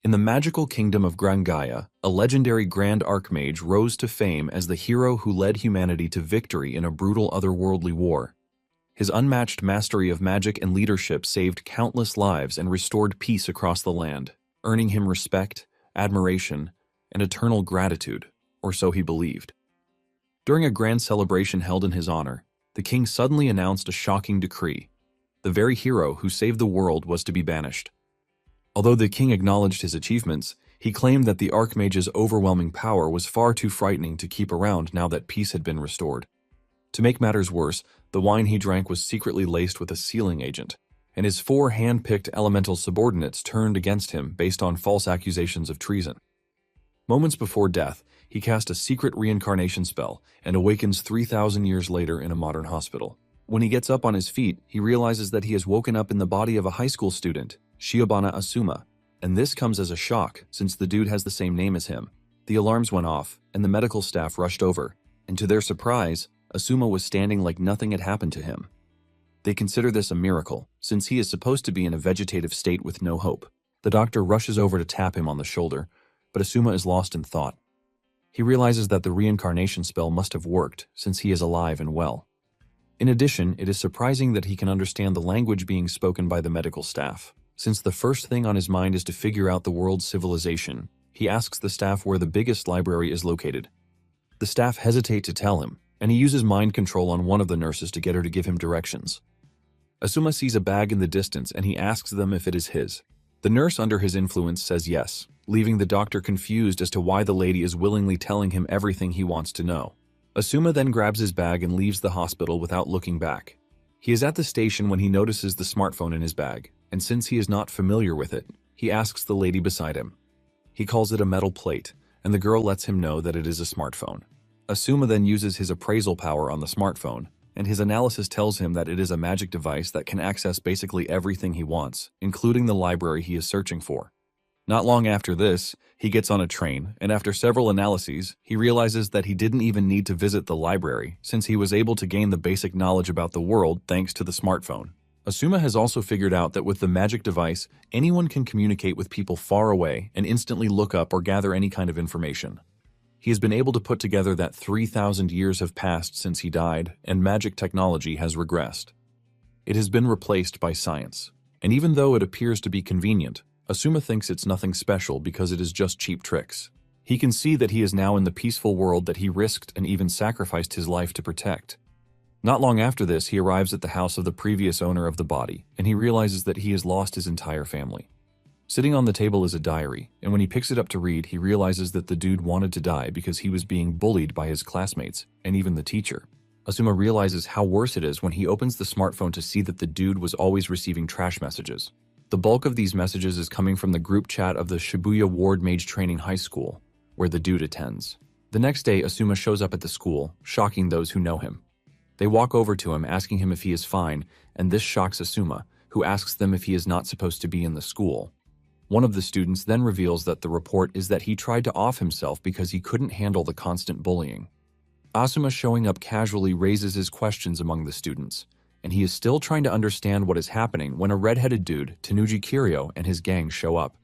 In the magical kingdom of Grangaya, a legendary Grand Archmage rose to fame as the hero who led humanity to victory in a brutal otherworldly war. His unmatched mastery of magic and leadership saved countless lives and restored peace across the land, earning him respect, admiration, and eternal gratitude, or so he believed. During a grand celebration held in his honor, the king suddenly announced a shocking decree. The very hero who saved the world was to be banished. Although the king acknowledged his achievements, he claimed that the Archmage's overwhelming power was far too frightening to keep around now that peace had been restored. To make matters worse, the wine he drank was secretly laced with a sealing agent, and his 4 hand-picked elemental subordinates turned against him based on false accusations of treason. Moments before death, he cast a secret reincarnation spell and awakens 3,000 years later in a modern hospital. When he gets up on his feet, he realizes that he has woken up in the body of a high school student, Shiobana Asuma, and this comes as a shock since the dude has the same name as him. The alarms went off, and the medical staff rushed over, and to their surprise, Asuma was standing like nothing had happened to him. They consider this a miracle, since he is supposed to be in a vegetative state with no hope. The doctor rushes over to tap him on the shoulder, but Asuma is lost in thought. He realizes that the reincarnation spell must have worked, since he is alive and well. In addition, it is surprising that he can understand the language being spoken by the medical staff. Since the first thing on his mind is to figure out the world's civilization, he asks the staff where the biggest library is located. The staff hesitate to tell him, and he uses mind control on one of the nurses to get her to give him directions. Asuma sees a bag in the distance and he asks them if it is his. The nurse under his influence says yes, leaving the doctor confused as to why the lady is willingly telling him everything he wants to know. Asuma then grabs his bag and leaves the hospital without looking back. He is at the station when he notices the smartphone in his bag, and since he is not familiar with it, he asks the lady beside him. He calls it a metal plate, and the girl lets him know that it is a smartphone. Asuma then uses his appraisal power on the smartphone, and his analysis tells him that it is a magic device that can access basically everything he wants, including the library he is searching for. Not long after this, he gets on a train, and after several analyses, he realizes that he didn't even need to visit the library, since he was able to gain the basic knowledge about the world thanks to the smartphone. Asuma has also figured out that with the magic device, anyone can communicate with people far away and instantly look up or gather any kind of information. He has been able to put together that 3,000 years have passed since he died, and magic technology has regressed. It has been replaced by science, and even though it appears to be convenient, Asuma thinks it's nothing special because it is just cheap tricks. He can see that he is now in the peaceful world that he risked and even sacrificed his life to protect. Not long after this, he arrives at the house of the previous owner of the body, and he realizes that he has lost his entire family. Sitting on the table is a diary, and when he picks it up to read, he realizes that the dude wanted to die because he was being bullied by his classmates, and even the teacher. Asuma realizes how worse it is when he opens the smartphone to see that the dude was always receiving trash messages. The bulk of these messages is coming from the group chat of the Shibuya Ward Mage Training High School, where the dude attends. The next day, Asuma shows up at the school, shocking those who know him. They walk over to him, asking him if he is fine, and this shocks Asuma, who asks them if he is not supposed to be in the school. One of the students then reveals that the report is that he tried to off himself because he couldn't handle the constant bullying. Asuma showing up casually raises his questions among the students, and he is still trying to understand what is happening when a red-headed dude, Tanuji Kiryo, and his gang show up.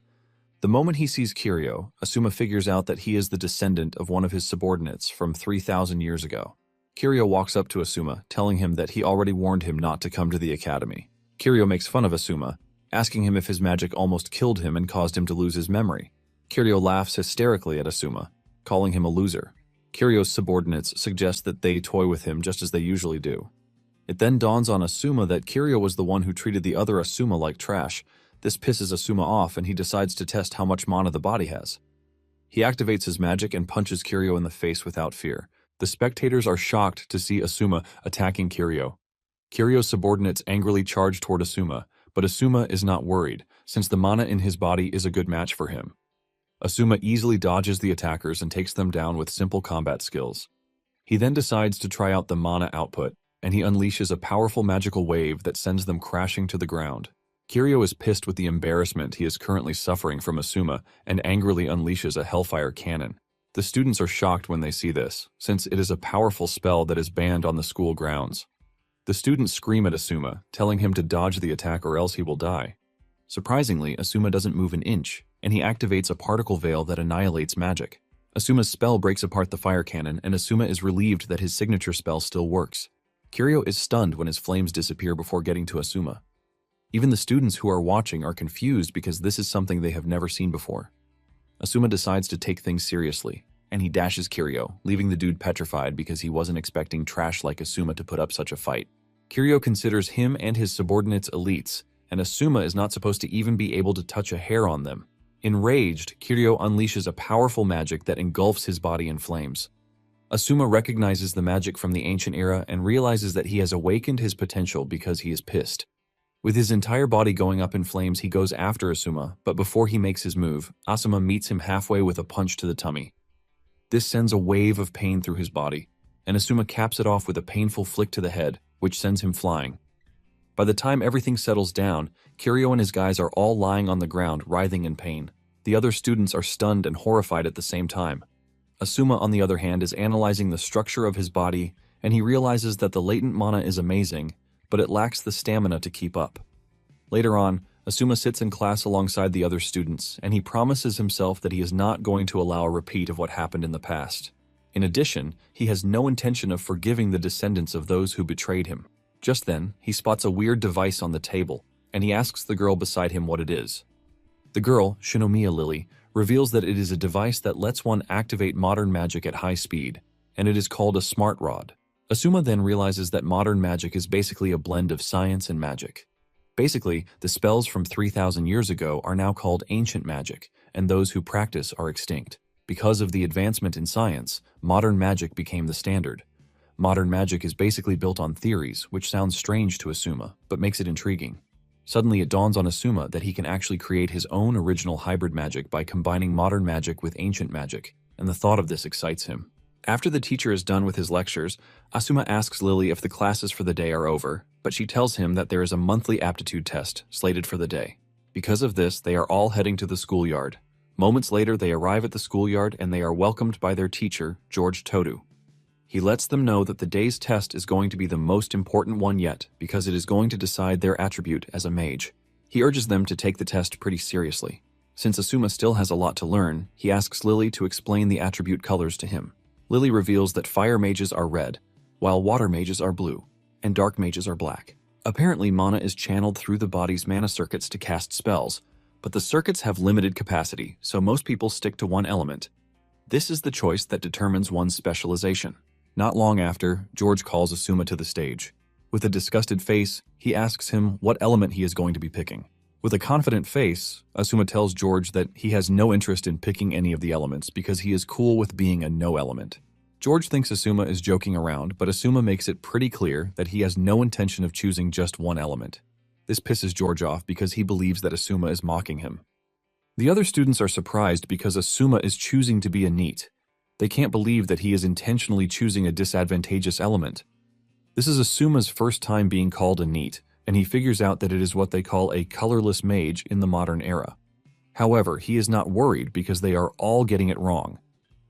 The moment he sees Kiryo, Asuma figures out that he is the descendant of one of his subordinates from 3,000 years ago. Kiryo walks up to Asuma, telling him that he already warned him not to come to the academy. Kiryo makes fun of Asuma, asking him if his magic almost killed him and caused him to lose his memory. Kiryo laughs hysterically at Asuma, calling him a loser. Kiryo's subordinates suggest that they toy with him just as they usually do. It then dawns on Asuma that Kiryo was the one who treated the other Asuma like trash. This pisses Asuma off and he decides to test how much mana the body has. He activates his magic and punches Kiryo in the face without fear. The spectators are shocked to see Asuma attacking Kiryo. Kiryo's subordinates angrily charge toward Asuma, but Asuma is not worried, since the mana in his body is a good match for him. Asuma easily dodges the attackers and takes them down with simple combat skills. He then decides to try out the mana output, and he unleashes a powerful magical wave that sends them crashing to the ground. Kiryo is pissed with the embarrassment he is currently suffering from Asuma and angrily unleashes a hellfire cannon. The students are shocked when they see this, since it is a powerful spell that is banned on the school grounds. The students scream at Asuma, telling him to dodge the attack or else he will die. Surprisingly, Asuma doesn't move an inch, and he activates a particle veil that annihilates magic. Asuma's spell breaks apart the fire cannon, and Asuma is relieved that his signature spell still works. Kiryu is stunned when his flames disappear before getting to Asuma. Even the students who are watching are confused because this is something they have never seen before. Asuma decides to take things seriously, and he dashes Kiryu, leaving the dude petrified because he wasn't expecting trash like Asuma to put up such a fight. Kiryu considers him and his subordinates elites, and Asuma is not supposed to even be able to touch a hair on them. Enraged, Kiryu unleashes a powerful magic that engulfs his body in flames. Asuma recognizes the magic from the ancient era and realizes that he has awakened his potential because he is pissed. With his entire body going up in flames, he goes after Asuma, but before he makes his move, Asuma meets him halfway with a punch to the tummy. This sends a wave of pain through his body, and Asuma caps it off with a painful flick to the head, which sends him flying. By the time everything settles down, Kiryu and his guys are all lying on the ground, writhing in pain. The other students are stunned and horrified at the same time. Asuma, on the other hand, is analyzing the structure of his body, and he realizes that the latent mana is amazing, but it lacks the stamina to keep up. Later on, Asuma sits in class alongside the other students, and he promises himself that he is not going to allow a repeat of what happened in the past. In addition, he has no intention of forgiving the descendants of those who betrayed him. Just then, he spots a weird device on the table, and he asks the girl beside him what it is. The girl, Shinomiya Lily, reveals that it is a device that lets one activate modern magic at high speed, and it is called a smart rod. Asuma then realizes that modern magic is basically a blend of science and magic. Basically, the spells from 3,000 years ago are now called ancient magic, and those who practice are extinct. Because of the advancement in science, modern magic became the standard. Modern magic is basically built on theories, which sounds strange to Asuma, but makes it intriguing. Suddenly it dawns on Asuma that he can actually create his own original hybrid magic by combining modern magic with ancient magic, and the thought of this excites him. After the teacher is done with his lectures, Asuma asks Lily if the classes for the day are over, but she tells him that there is a monthly aptitude test slated for the day. Because of this, they are all heading to the schoolyard. Moments later, they arrive at the schoolyard and they are welcomed by their teacher, George Todu. He lets them know that the day's test is going to be the most important one yet because it is going to decide their attribute as a mage. He urges them to take the test pretty seriously. Since Asuma still has a lot to learn, he asks Lily to explain the attribute colors to him. Lily reveals that fire mages are red, while water mages are blue, and dark mages are black. Apparently, mana is channeled through the body's mana circuits to cast spells, but the circuits have limited capacity, so most people stick to one element. This is the choice that determines one's specialization. Not long after, George calls Asuma to the stage. With a disgusted face, he asks him what element he is going to be picking. With a confident face, Asuma tells George that he has no interest in picking any of the elements because he is cool with being a no element. George thinks Asuma is joking around, but Asuma makes it pretty clear that he has no intention of choosing just one element. This pisses George off because he believes that Asuma is mocking him. The other students are surprised because Asuma is choosing to be a NEET. They can't believe that he is intentionally choosing a disadvantageous element. This is Asuma's first time being called a NEET, and he figures out that it is what they call a colorless mage in the modern era. However, he is not worried because they are all getting it wrong.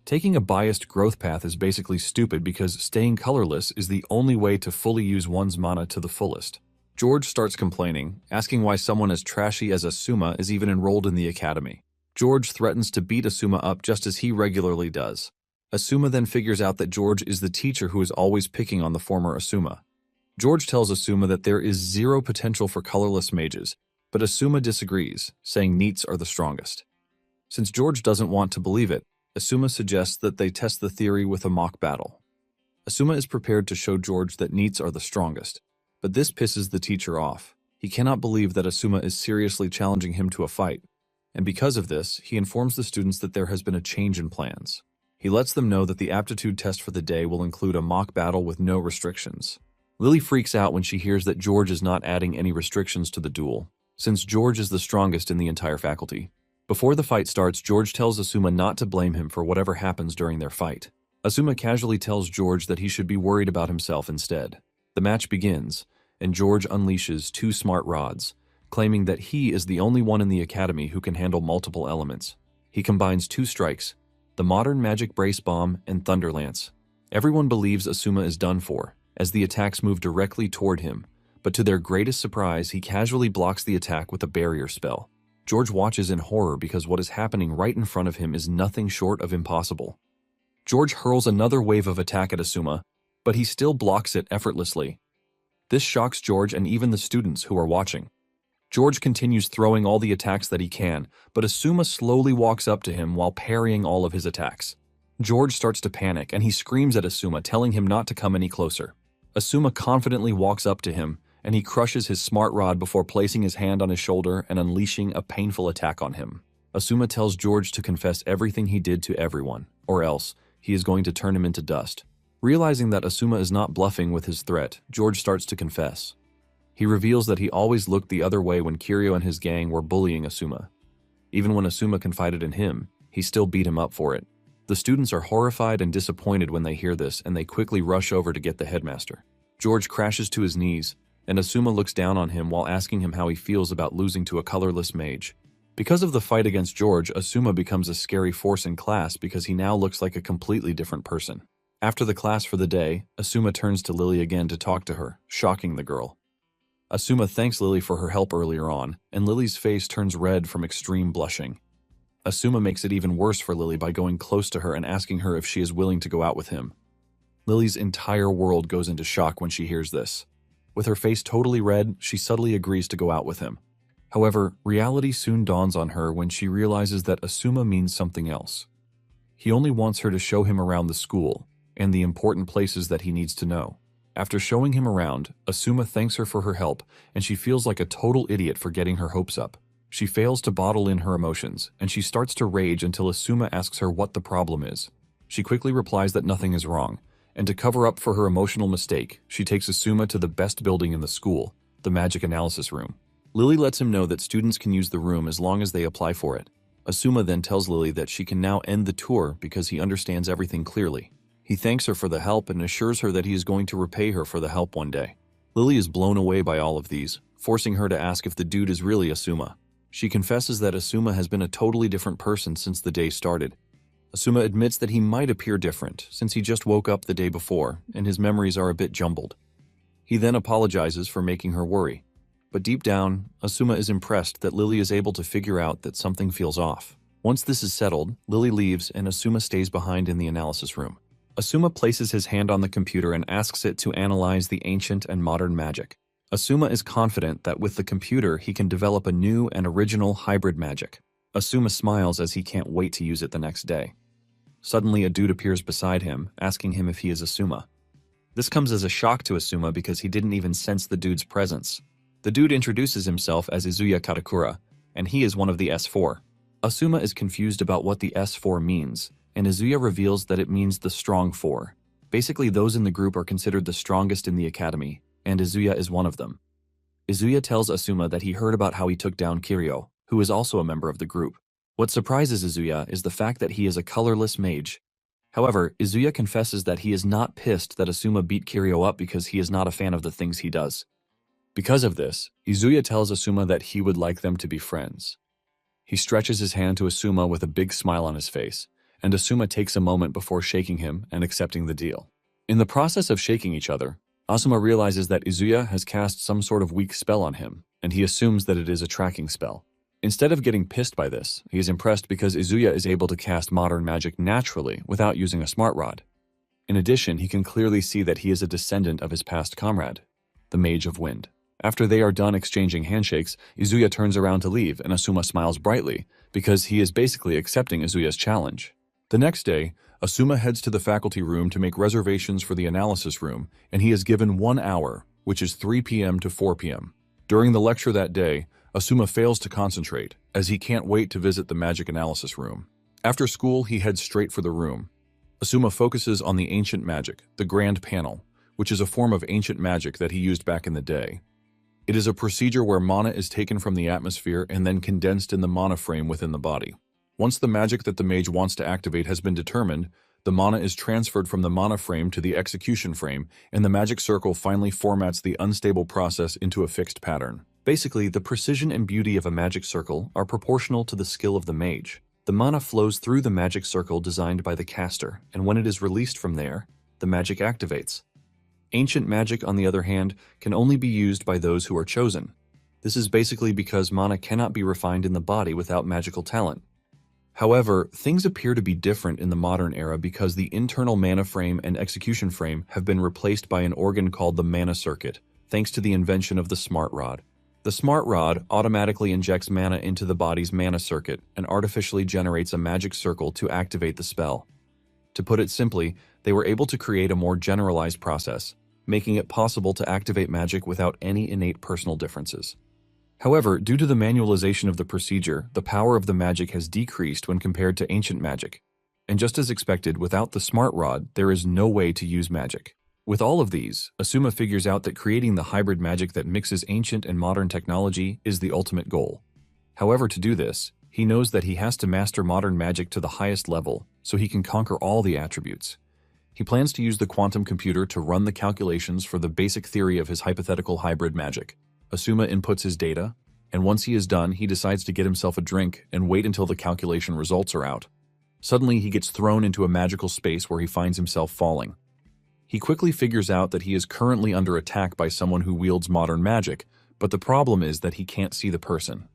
Taking a biased growth path is basically stupid because staying colorless is the only way to fully use one's mana to the fullest. George starts complaining, asking why someone as trashy as Asuma is even enrolled in the academy. George threatens to beat Asuma up just as he regularly does. Asuma then figures out that George is the teacher who is always picking on the former Asuma. George tells Asuma that there is zero potential for colorless mages, but Asuma disagrees, saying NEETs are the strongest. Since George doesn't want to believe it, Asuma suggests that they test the theory with a mock battle. Asuma is prepared to show George that NEETs are the strongest, but this pisses the teacher off. He cannot believe that Asuma is seriously challenging him to a fight, and because of this, he informs the students that there has been a change in plans. He lets them know that the aptitude test for the day will include a mock battle with no restrictions. Lily freaks out when she hears that George is not adding any restrictions to the duel, since George is the strongest in the entire faculty. Before the fight starts, George tells Asuma not to blame him for whatever happens during their fight. Asuma casually tells George that he should be worried about himself instead. The match begins, and George unleashes 2 smart rods, claiming that he is the only one in the academy who can handle multiple elements. He combines 2 strikes, the modern magic brace bomb and thunder lance. Everyone believes Asuma is done for, as the attacks move directly toward him, but to their greatest surprise, he casually blocks the attack with a barrier spell. George watches in horror because what is happening right in front of him is nothing short of impossible. George hurls another wave of attack at Asuma, but he still blocks it effortlessly. This shocks George and even the students who are watching. George continues throwing all the attacks that he can, but Asuma slowly walks up to him while parrying all of his attacks. George starts to panic and he screams at Asuma, telling him not to come any closer. Asuma confidently walks up to him and he crushes his smart rod before placing his hand on his shoulder and unleashing a painful attack on him. Asuma tells George to confess everything he did to everyone, or else he is going to turn him into dust. Realizing that Asuma is not bluffing with his threat, George starts to confess. He reveals that he always looked the other way when Kiryu and his gang were bullying Asuma. Even when Asuma confided in him, he still beat him up for it. The students are horrified and disappointed when they hear this, and they quickly rush over to get the headmaster. George crashes to his knees, and Asuma looks down on him while asking him how he feels about losing to a colorless mage. Because of the fight against George, Asuma becomes a scary force in class because he now looks like a completely different person. After the class for the day, Asuma turns to Lily again to talk to her, shocking the girl. Asuma thanks Lily for her help earlier on, and Lily's face turns red from extreme blushing. Asuma makes it even worse for Lily by going close to her and asking her if she is willing to go out with him. Lily's entire world goes into shock when she hears this. With her face totally red, she subtly agrees to go out with him. However, reality soon dawns on her when she realizes that Asuma means something else. He only wants her to show him around the school and the important places that he needs to know. After showing him around, Asuma thanks her for her help, and she feels like a total idiot for getting her hopes up. She fails to bottle in her emotions, and she starts to rage until Asuma asks her what the problem is. She quickly replies that nothing is wrong, and to cover up for her emotional mistake, she takes Asuma to the best building in the school, the magic analysis room. Lily lets him know that students can use the room as long as they apply for it. Asuma then tells Lily that she can now end the tour because he understands everything clearly. He thanks her for the help and assures her that he is going to repay her for the help one day. Lily is blown away by all of these, forcing her to ask if the dude is really Asuma. She confesses that Asuma has been a totally different person since the day started. Asuma admits that he might appear different since he just woke up the day before and his memories are a bit jumbled. He then apologizes for making her worry. But deep down, Asuma is impressed that Lily is able to figure out that something feels off. Once this is settled, Lily leaves and Asuma stays behind in the analysis room. Asuma places his hand on the computer and asks it to analyze the ancient and modern magic. Asuma is confident that with the computer he can develop a new and original hybrid magic. Asuma smiles as he can't wait to use it the next day. Suddenly a dude appears beside him, asking him if he is Asuma. This comes as a shock to Asuma because he didn't even sense the dude's presence. The dude introduces himself as Izuya Katakura, and he is one of the S4. Asuma is confused about what the S4 means, and Izuya reveals that it means the strong four. Basically, those in the group are considered the strongest in the academy, and Izuya is one of them. Izuya tells Asuma that he heard about how he took down Kiryu, who is also a member of the group. What surprises Izuya is the fact that he is a colorless mage. However, Izuya confesses that he is not pissed that Asuma beat Kiryu up because he is not a fan of the things he does. Because of this, Izuya tells Asuma that he would like them to be friends. He stretches his hand to Asuma with a big smile on his face, and Asuma takes a moment before shaking him and accepting the deal. In the process of shaking each other, Asuma realizes that Izuya has cast some sort of weak spell on him, and he assumes that it is a tracking spell. Instead of getting pissed by this, he is impressed because Izuya is able to cast modern magic naturally without using a smart rod. In addition, he can clearly see that he is a descendant of his past comrade, the Mage of Wind. After they are done exchanging handshakes, Izuya turns around to leave and Asuma smiles brightly because he is basically accepting Izuya's challenge. The next day, Asuma heads to the faculty room to make reservations for the analysis room, and he is given 1 hour, which is 3 p.m. to 4 p.m. During the lecture that day, Asuma fails to concentrate, as he can't wait to visit the magic analysis room. After school, he heads straight for the room. Asuma focuses on the ancient magic, the Grand Panel, which is a form of ancient magic that he used back in the day. It is a procedure where mana is taken from the atmosphere and then condensed in the mana frame within the body. Once the magic that the mage wants to activate has been determined, the mana is transferred from the mana frame to the execution frame, and the magic circle finally formats the unstable process into a fixed pattern. Basically, the precision and beauty of a magic circle are proportional to the skill of the mage. The mana flows through the magic circle designed by the caster, and when it is released from there, the magic activates. Ancient magic, on the other hand, can only be used by those who are chosen. This is basically because mana cannot be refined in the body without magical talent. However, things appear to be different in the modern era because the internal mana frame and execution frame have been replaced by an organ called the mana circuit, thanks to the invention of the smart rod. The smart rod automatically injects mana into the body's mana circuit and artificially generates a magic circle to activate the spell. To put it simply, they were able to create a more generalized process, making it possible to activate magic without any innate personal differences. However, due to the manualization of the procedure, the power of the magic has decreased when compared to ancient magic. And just as expected, without the smart rod, there is no way to use magic. With all of these, Asuma figures out that creating the hybrid magic that mixes ancient and modern technology is the ultimate goal. However, to do this, he knows that he has to master modern magic to the highest level so he can conquer all the attributes. He plans to use the quantum computer to run the calculations for the basic theory of his hypothetical hybrid magic. Asuma inputs his data, and once he is done, he decides to get himself a drink and wait until the calculation results are out. Suddenly, he gets thrown into a magical space where he finds himself falling. He quickly figures out that he is currently under attack by someone who wields modern magic, but the problem is that he can't see the person.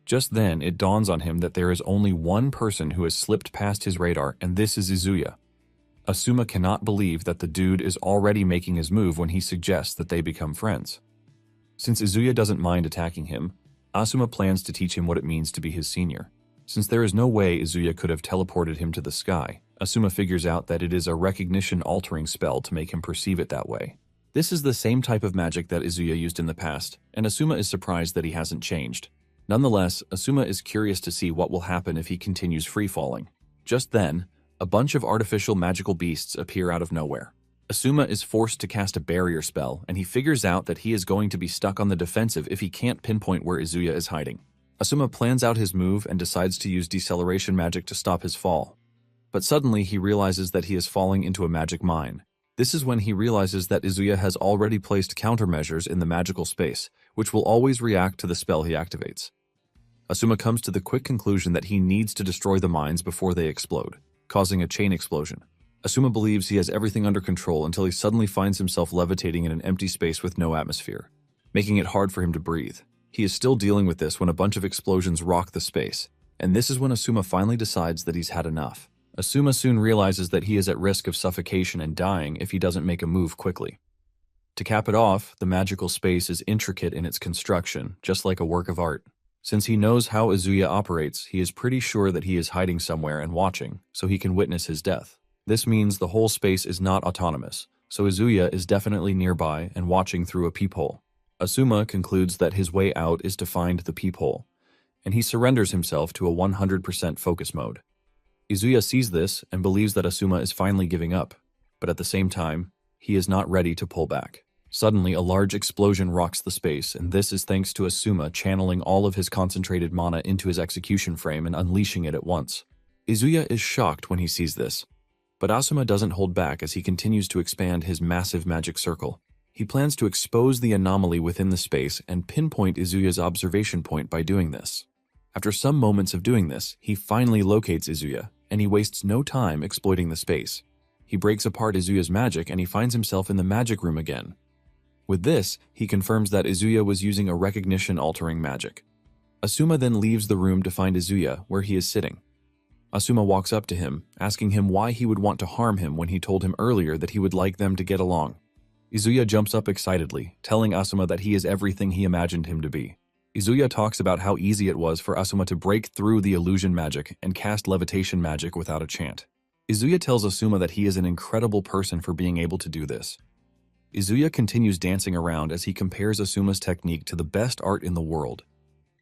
Just then, it dawns on him that there is only one person who has slipped past his radar, and this is Izuya. Asuma cannot believe that the dude is already making his move when he suggests that they become friends. Since Izuya doesn't mind attacking him, Asuma plans to teach him what it means to be his senior. Since there is no way Izuya could have teleported him to the sky, Asuma figures out that it is a recognition-altering spell to make him perceive it that way. This is the same type of magic that Izuya used in the past, and Asuma is surprised that he hasn't changed. Nonetheless, Asuma is curious to see what will happen if he continues free-falling. Just then, a bunch of artificial magical beasts appear out of nowhere. Asuma is forced to cast a barrier spell, and he figures out that he is going to be stuck on the defensive if he can't pinpoint where Izuya is hiding. Asuma plans out his move and decides to use deceleration magic to stop his fall. But suddenly he realizes that he is falling into a magic mine. This is when he realizes that Izuya has already placed countermeasures in the magical space, which will always react to the spell he activates. Asuma comes to the quick conclusion that he needs to destroy the mines before they explode, causing a chain explosion. Asuma believes he has everything under control until he suddenly finds himself levitating in an empty space with no atmosphere, making it hard for him to breathe. He is still dealing with this when a bunch of explosions rock the space, and this is when Asuma finally decides that he's had enough. Asuma soon realizes that he is at risk of suffocation and dying if he doesn't make a move quickly. To cap it off, the magical space is intricate in its construction, just like a work of art. Since he knows how Izuya operates, he is pretty sure that he is hiding somewhere and watching, so he can witness his death. This means the whole space is not autonomous, so Izuya is definitely nearby and watching through a peephole. Asuma concludes that his way out is to find the peephole, and he surrenders himself to a 100% focus mode. Izuya sees this and believes that Asuma is finally giving up, but at the same time, he is not ready to pull back. Suddenly, a large explosion rocks the space, and this is thanks to Asuma channeling all of his concentrated mana into his execution frame and unleashing it at once. Izuya is shocked when he sees this, but Asuma doesn't hold back as he continues to expand his massive magic circle. He plans to expose the anomaly within the space and pinpoint Izuya's observation point by doing this. After some moments of doing this, he finally locates Izuya, and he wastes no time exploiting the space. He breaks apart Izuya's magic and he finds himself in the magic room again. With this, he confirms that Izuya was using a recognition-altering magic. Asuma then leaves the room to find Izuya where he is sitting. Asuma walks up to him, asking him why he would want to harm him when he told him earlier that he would like them to get along. Izuya jumps up excitedly, telling Asuma that he is everything he imagined him to be. Izuya talks about how easy it was for Asuma to break through the illusion magic and cast levitation magic without a chant. Izuya tells Asuma that he is an incredible person for being able to do this. Izuya continues dancing around as he compares Asuma's technique to the best art in the world.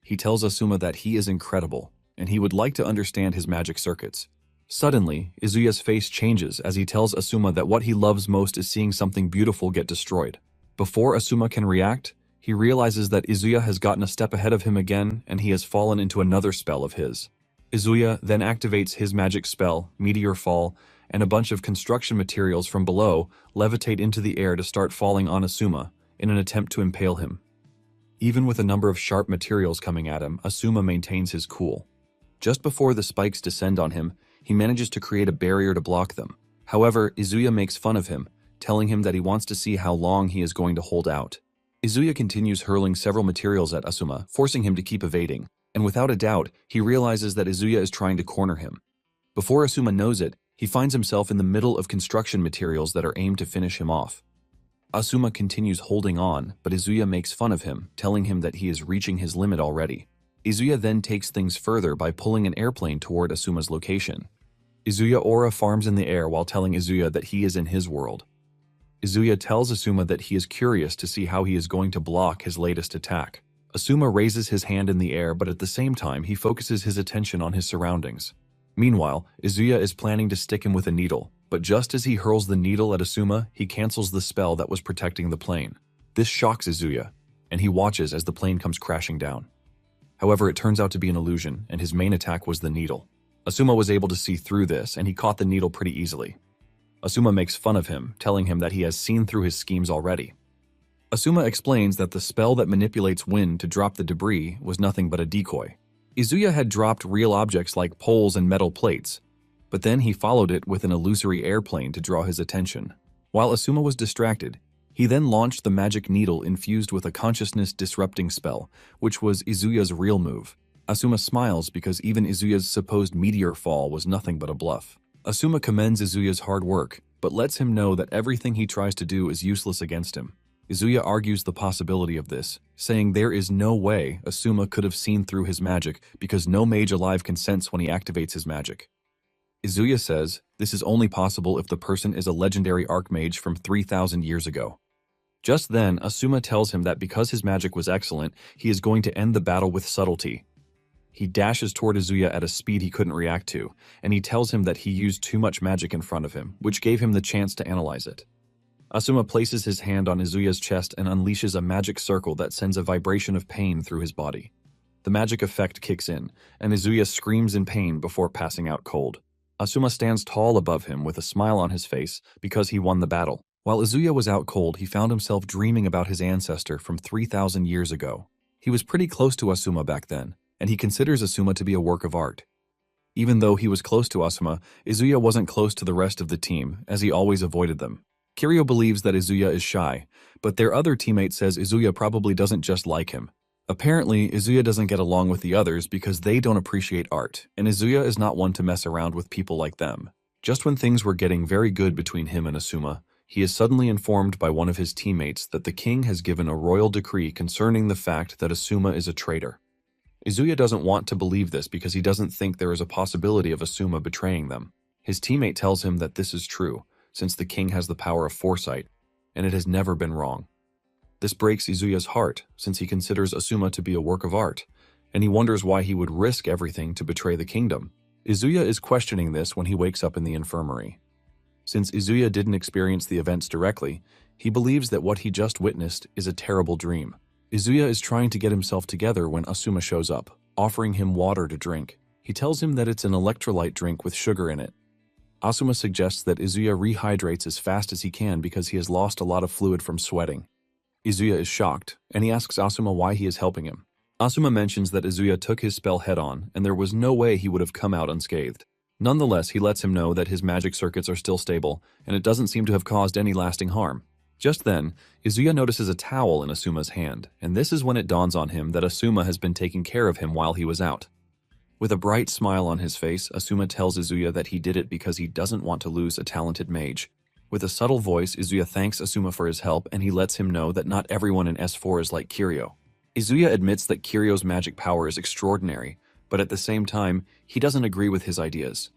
He tells Asuma that he is incredible, and he would like to understand his magic circuits. Suddenly, Izuya's face changes as he tells Asuma that what he loves most is seeing something beautiful get destroyed. Before Asuma can react, he realizes that Izuya has gotten a step ahead of him again and he has fallen into another spell of his. Izuya then activates his magic spell, Meteor Fall, and a bunch of construction materials from below levitate into the air to start falling on Asuma in an attempt to impale him. Even with a number of sharp materials coming at him, Asuma maintains his cool. Just before the spikes descend on him, he manages to create a barrier to block them. However, Izuya makes fun of him, telling him that he wants to see how long he is going to hold out. Izuya continues hurling several materials at Asuma, forcing him to keep evading, and without a doubt, he realizes that Izuya is trying to corner him. Before Asuma knows it, he finds himself in the middle of construction materials that are aimed to finish him off. Asuma continues holding on, but Izuya makes fun of him, telling him that he is reaching his limit already. Izuya then takes things further by pulling an airplane toward Asuma's location. Izuya aura farms in the air while telling Izuya that he is in his world. Izuya tells Asuma that he is curious to see how he is going to block his latest attack. Asuma raises his hand in the air, but at the same time he focuses his attention on his surroundings. Meanwhile, Izuya is planning to stick him with a needle, but just as he hurls the needle at Asuma, he cancels the spell that was protecting the plane. This shocks Izuya, and he watches as the plane comes crashing down. However, it turns out to be an illusion, and his main attack was the needle. Asuma was able to see through this, and he caught the needle pretty easily. Asuma makes fun of him, telling him that he has seen through his schemes already. Asuma explains that the spell that manipulates wind to drop the debris was nothing but a decoy. Izuya had dropped real objects like poles and metal plates, but then he followed it with an illusory airplane to draw his attention. While Asuma was distracted, he then launched the magic needle infused with a consciousness-disrupting spell, which was Izuya's real move. Asuma smiles because even Izuya's supposed meteor fall was nothing but a bluff. Asuma commends Izuya's hard work, but lets him know that everything he tries to do is useless against him. Izuya argues the possibility of this, saying there is no way Asuma could have seen through his magic because no mage alive can sense when he activates his magic. Izuya says this is only possible if the person is a legendary archmage from 3,000 years ago. Just then, Asuma tells him that because his magic was excellent, he is going to end the battle with subtlety. He dashes toward Izuya at a speed he couldn't react to, and he tells him that he used too much magic in front of him, which gave him the chance to analyze it. Asuma places his hand on Izuya's chest and unleashes a magic circle that sends a vibration of pain through his body. The magic effect kicks in, and Izuya screams in pain before passing out cold. Asuma stands tall above him with a smile on his face because he won the battle. While Izuya was out cold, he found himself dreaming about his ancestor from 3,000 years ago. He was pretty close to Asuma back then, and he considers Asuma to be a work of art. Even though he was close to Asuma, Izuya wasn't close to the rest of the team, as he always avoided them. Kiryu believes that Izuya is shy, but their other teammate says Izuya probably doesn't just like him. Apparently, Izuya doesn't get along with the others because they don't appreciate art, and Izuya is not one to mess around with people like them. Just when things were getting very good between him and Asuma, he is suddenly informed by one of his teammates that the king has given a royal decree concerning the fact that Asuma is a traitor. Izuya doesn't want to believe this because he doesn't think there is a possibility of Asuma betraying them. His teammate tells him that this is true, since the king has the power of foresight, and it has never been wrong. This breaks Izuya's heart, since he considers Asuma to be a work of art, and he wonders why he would risk everything to betray the kingdom. Izuya is questioning this when he wakes up in the infirmary. Since Izuya didn't experience the events directly, he believes that what he just witnessed is a terrible dream. Izuya is trying to get himself together when Asuma shows up, offering him water to drink. He tells him that it's an electrolyte drink with sugar in it. Asuma suggests that Izuya rehydrates as fast as he can because he has lost a lot of fluid from sweating. Izuya is shocked, and he asks Asuma why he is helping him. Asuma mentions that Izuya took his spell head-on, and there was no way he would have come out unscathed. Nonetheless, he lets him know that his magic circuits are still stable, and it doesn't seem to have caused any lasting harm. Just then, Izuya notices a towel in Asuma's hand, and this is when it dawns on him that Asuma has been taking care of him while he was out. With a bright smile on his face, Asuma tells Izuya that he did it because he doesn't want to lose a talented mage. With a subtle voice, Izuya thanks Asuma for his help, and he lets him know that not everyone in S4 is like Kiryu. Izuya admits that Kiryu's magic power is extraordinary, but at the same time, he doesn't agree with his ideas.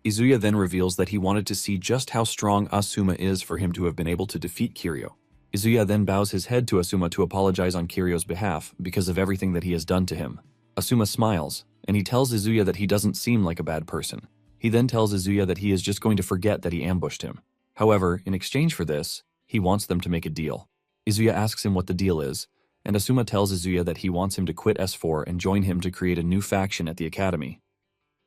Izuya then reveals that he wanted to see just how strong Asuma is for him to have been able to defeat Kiryu. Izuya then bows his head to Asuma to apologize on Kiryu's behalf because of everything that he has done to him. Asuma smiles, and he tells Izuya that he doesn't seem like a bad person. He then tells Izuya that he is just going to forget that he ambushed him. However, in exchange for this, he wants them to make a deal. Izuya asks him what the deal is, and Asuma tells Izuya that he wants him to quit S4 and join him to create a new faction at the academy.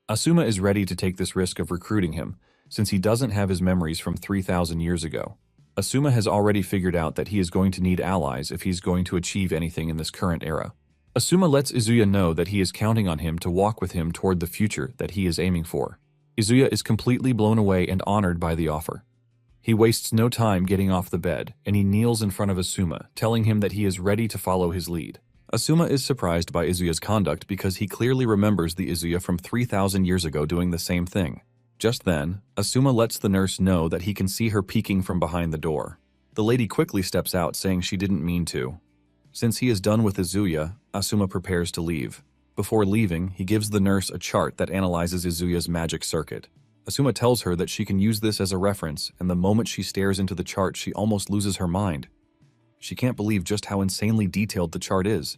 Asuma is ready to take this risk of recruiting him, since he doesn't have his memories from 3,000 years ago. Asuma has already figured out that he is going to need allies if he's going to achieve anything in this current era. Asuma lets Izuya know that he is counting on him to walk with him toward the future that he is aiming for. Izuya is completely blown away and honored by the offer. He wastes no time getting off the bed, and he kneels in front of Asuma, telling him that he is ready to follow his lead. Asuma is surprised by Izuya's conduct because he clearly remembers the Izuya from 3,000 years ago doing the same thing. Just then, Asuma lets the nurse know that he can see her peeking from behind the door. The lady quickly steps out, saying she didn't mean to. Since he is done with Izuya, Asuma prepares to leave. Before leaving, he gives the nurse a chart that analyzes Izuya's magic circuit. Asuma tells her that she can use this as a reference, and the moment she stares into the chart, she almost loses her mind. She can't believe just how insanely detailed the chart is.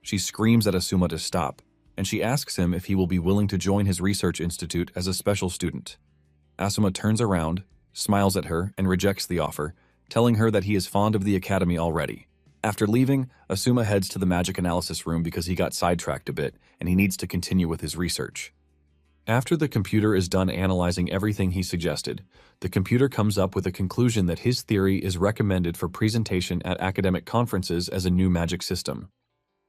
She screams at Asuma to stop, and she asks him if he will be willing to join his research institute as a special student. Asuma turns around, smiles at her, and rejects the offer, telling her that he is fond of the academy already. After leaving, Asuma heads to the magic analysis room because he got sidetracked a bit, and he needs to continue with his research. After the computer is done analyzing everything he suggested, the computer comes up with a conclusion that his theory is recommended for presentation at academic conferences as a new magic system.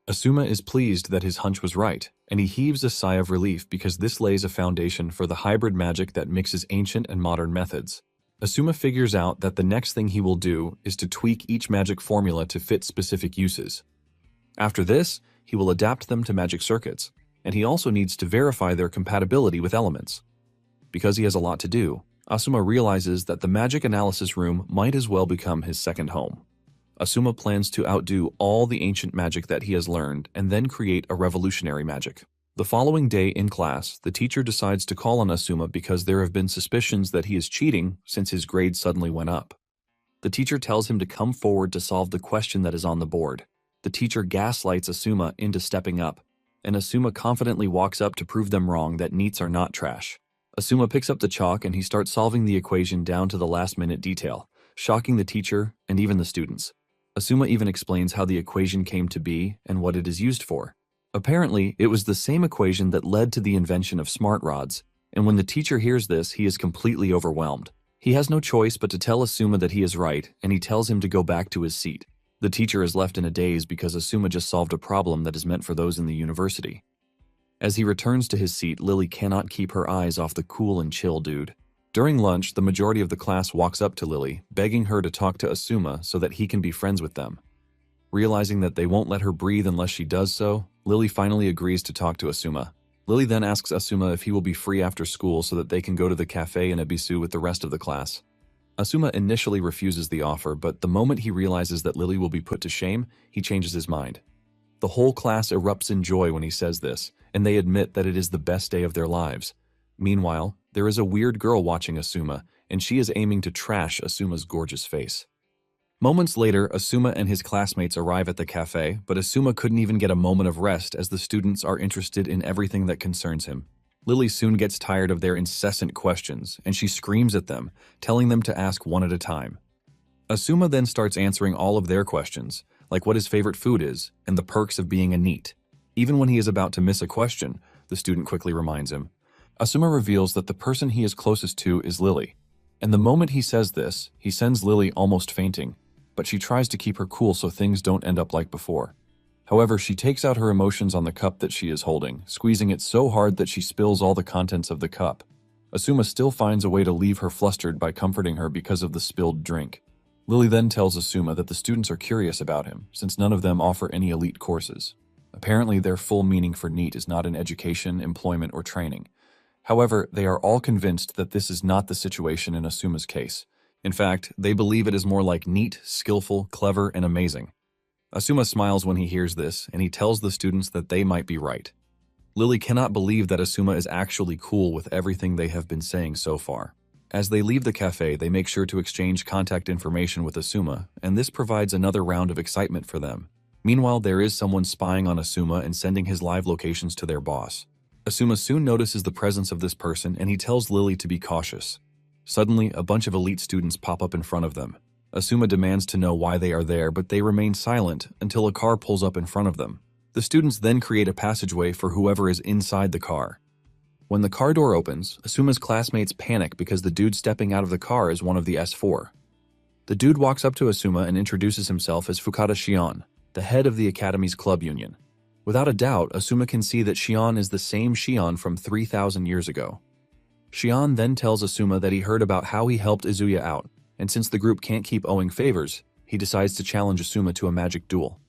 Asuma is pleased that his hunch was right, and he heaves a sigh of relief because this lays a foundation for the hybrid magic that mixes ancient and modern methods. Asuma figures out that the next thing he will do is to tweak each magic formula to fit specific uses. After this, he will adapt them to magic circuits, and he also needs to verify their compatibility with elements. Because he has a lot to do, Asuma realizes that the magic analysis room might as well become his second home. Asuma plans to outdo all the ancient magic that he has learned and then create a revolutionary magic. The following day in class, the teacher decides to call on Asuma because there have been suspicions that he is cheating since his grade suddenly went up. The teacher tells him to come forward to solve the question that is on the board. The teacher gaslights Asuma into stepping up, and Asuma confidently walks up to prove them wrong that NEETs are not trash. Asuma picks up the chalk and he starts solving the equation down to the last-minute detail, shocking the teacher and even the students. Asuma even explains how the equation came to be and what it is used for. Apparently, it was the same equation that led to the invention of smart rods, and when the teacher hears this, he is completely overwhelmed. He has no choice but to tell Asuma that he is right, and he tells him to go back to his seat. The teacher is left in a daze because Asuma just solved a problem that is meant for those in the university. As he returns to his seat, Lily cannot keep her eyes off the cool and chill dude. During lunch, the majority of the class walks up to Lily, begging her to talk to Asuma so that he can be friends with them. Realizing that they won't let her breathe unless she does so, Lily finally agrees to talk to Asuma. Lily then asks Asuma if he will be free after school so that they can go to the cafe in Ebisu with the rest of the class. Asuma initially refuses the offer, but the moment he realizes that Lily will be put to shame, he changes his mind. The whole class erupts in joy when he says this, and they admit that it is the best day of their lives. Meanwhile, there is a weird girl watching Asuma, and she is aiming to trash Asuma's gorgeous face. Moments later, Asuma and his classmates arrive at the cafe, but Asuma couldn't even get a moment of rest as the students are interested in everything that concerns him. Lily soon gets tired of their incessant questions, and she screams at them, telling them to ask one at a time. Asuma then starts answering all of their questions, like what his favorite food is, and the perks of being a NEET. Even when he is about to miss a question, the student quickly reminds him. Asuma reveals that the person he is closest to is Lily, and the moment he says this, he sends Lily almost fainting, but she tries to keep her cool so things don't end up like before. However, she takes out her emotions on the cup that she is holding, squeezing it so hard that she spills all the contents of the cup. Asuma still finds a way to leave her flustered by comforting her because of the spilled drink. Lily then tells Asuma that the students are curious about him, since none of them offer any elite courses. Apparently, their full meaning for NEET is not in education, employment, or training. However, they are all convinced that this is not the situation in Asuma's case. In fact, they believe it is more like neat, skillful, clever, and amazing. Asuma smiles when he hears this, and he tells the students that they might be right. Lily cannot believe that Asuma is actually cool with everything they have been saying so far. As they leave the cafe, they make sure to exchange contact information with Asuma, and this provides another round of excitement for them. Meanwhile, there is someone spying on Asuma and sending his live locations to their boss. Asuma soon notices the presence of this person, and he tells Lily to be cautious. Suddenly, a bunch of elite students pop up in front of them. Asuma demands to know why they are there, but they remain silent until a car pulls up in front of them. The students then create a passageway for whoever is inside the car. When the car door opens, Asuma's classmates panic because the dude stepping out of the car is one of the S4. The dude walks up to Asuma and introduces himself as Fukada Shion, the head of the Academy's club union. Without a doubt, Asuma can see that Shion is the same Shion from 3,000 years ago. Shion then tells Asuma that he heard about how he helped Izuya out, and since the group can't keep owing favors, he decides to challenge Asuma to a magic duel.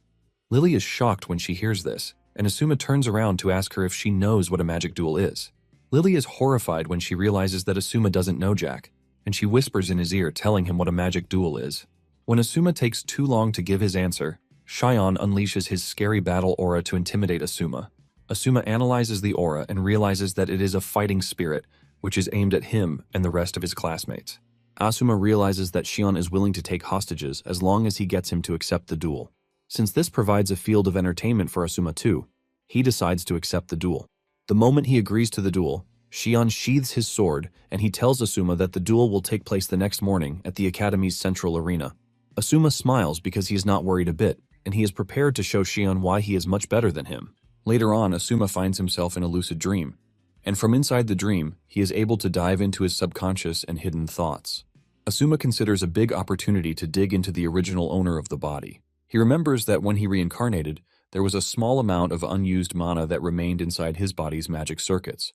Lily is shocked when she hears this, and Asuma turns around to ask her if she knows what a magic duel is. Lily is horrified when she realizes that Asuma doesn't know Jack, and she whispers in his ear telling him what a magic duel is. When Asuma takes too long to give his answer, Shion unleashes his scary battle aura to intimidate Asuma. Asuma analyzes the aura and realizes that it is a fighting spirit, which is aimed at him and the rest of his classmates. Asuma realizes that Shion is willing to take hostages as long as he gets him to accept the duel. Since this provides a field of entertainment for Asuma too, he decides to accept the duel. The moment he agrees to the duel, Shion sheathes his sword and he tells Asuma that the duel will take place the next morning at the Academy's central arena. Asuma smiles because he is not worried a bit, and he is prepared to show Shion why he is much better than him. Later on, Asuma finds himself in a lucid dream, and from inside the dream, he is able to dive into his subconscious and hidden thoughts. Asuma considers a big opportunity to dig into the original owner of the body. He remembers that when he reincarnated, there was a small amount of unused mana that remained inside his body's magic circuits.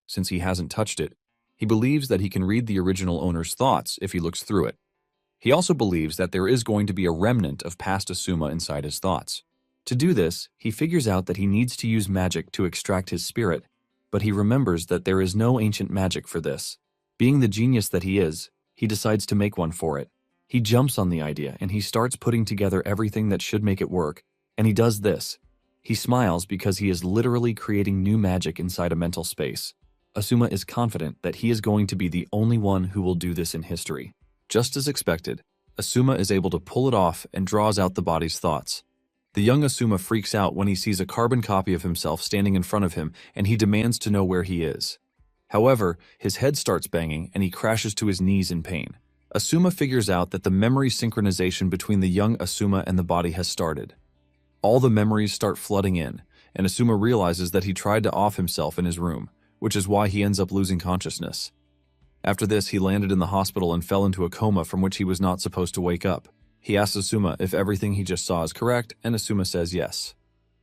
Since he hasn't touched it, he believes that he can read the original owner's thoughts if he looks through it. He also believes that there is going to be a remnant of past Asuma inside his thoughts. To do this, he figures out that he needs to use magic to extract his spirit, but he remembers that there is no ancient magic for this. Being the genius that he is, he decides to make one for it. He jumps on the idea and he starts putting together everything that should make it work, and he does this. He smiles because he is literally creating new magic inside a mental space. Asuma is confident that he is going to be the only one who will do this in history. Just as expected, Asuma is able to pull it off and draws out the body's thoughts. The young Asuma freaks out when he sees a carbon copy of himself standing in front of him, and he demands to know where he is. However, his head starts banging and he crashes to his knees in pain. Asuma figures out that the memory synchronization between the young Asuma and the body has started. All the memories start flooding in, and Asuma realizes that he tried to off himself in his room, which is why he ends up losing consciousness. After this, he landed in the hospital and fell into a coma from which he was not supposed to wake up. He asks Asuma if everything he just saw is correct, and Asuma says yes.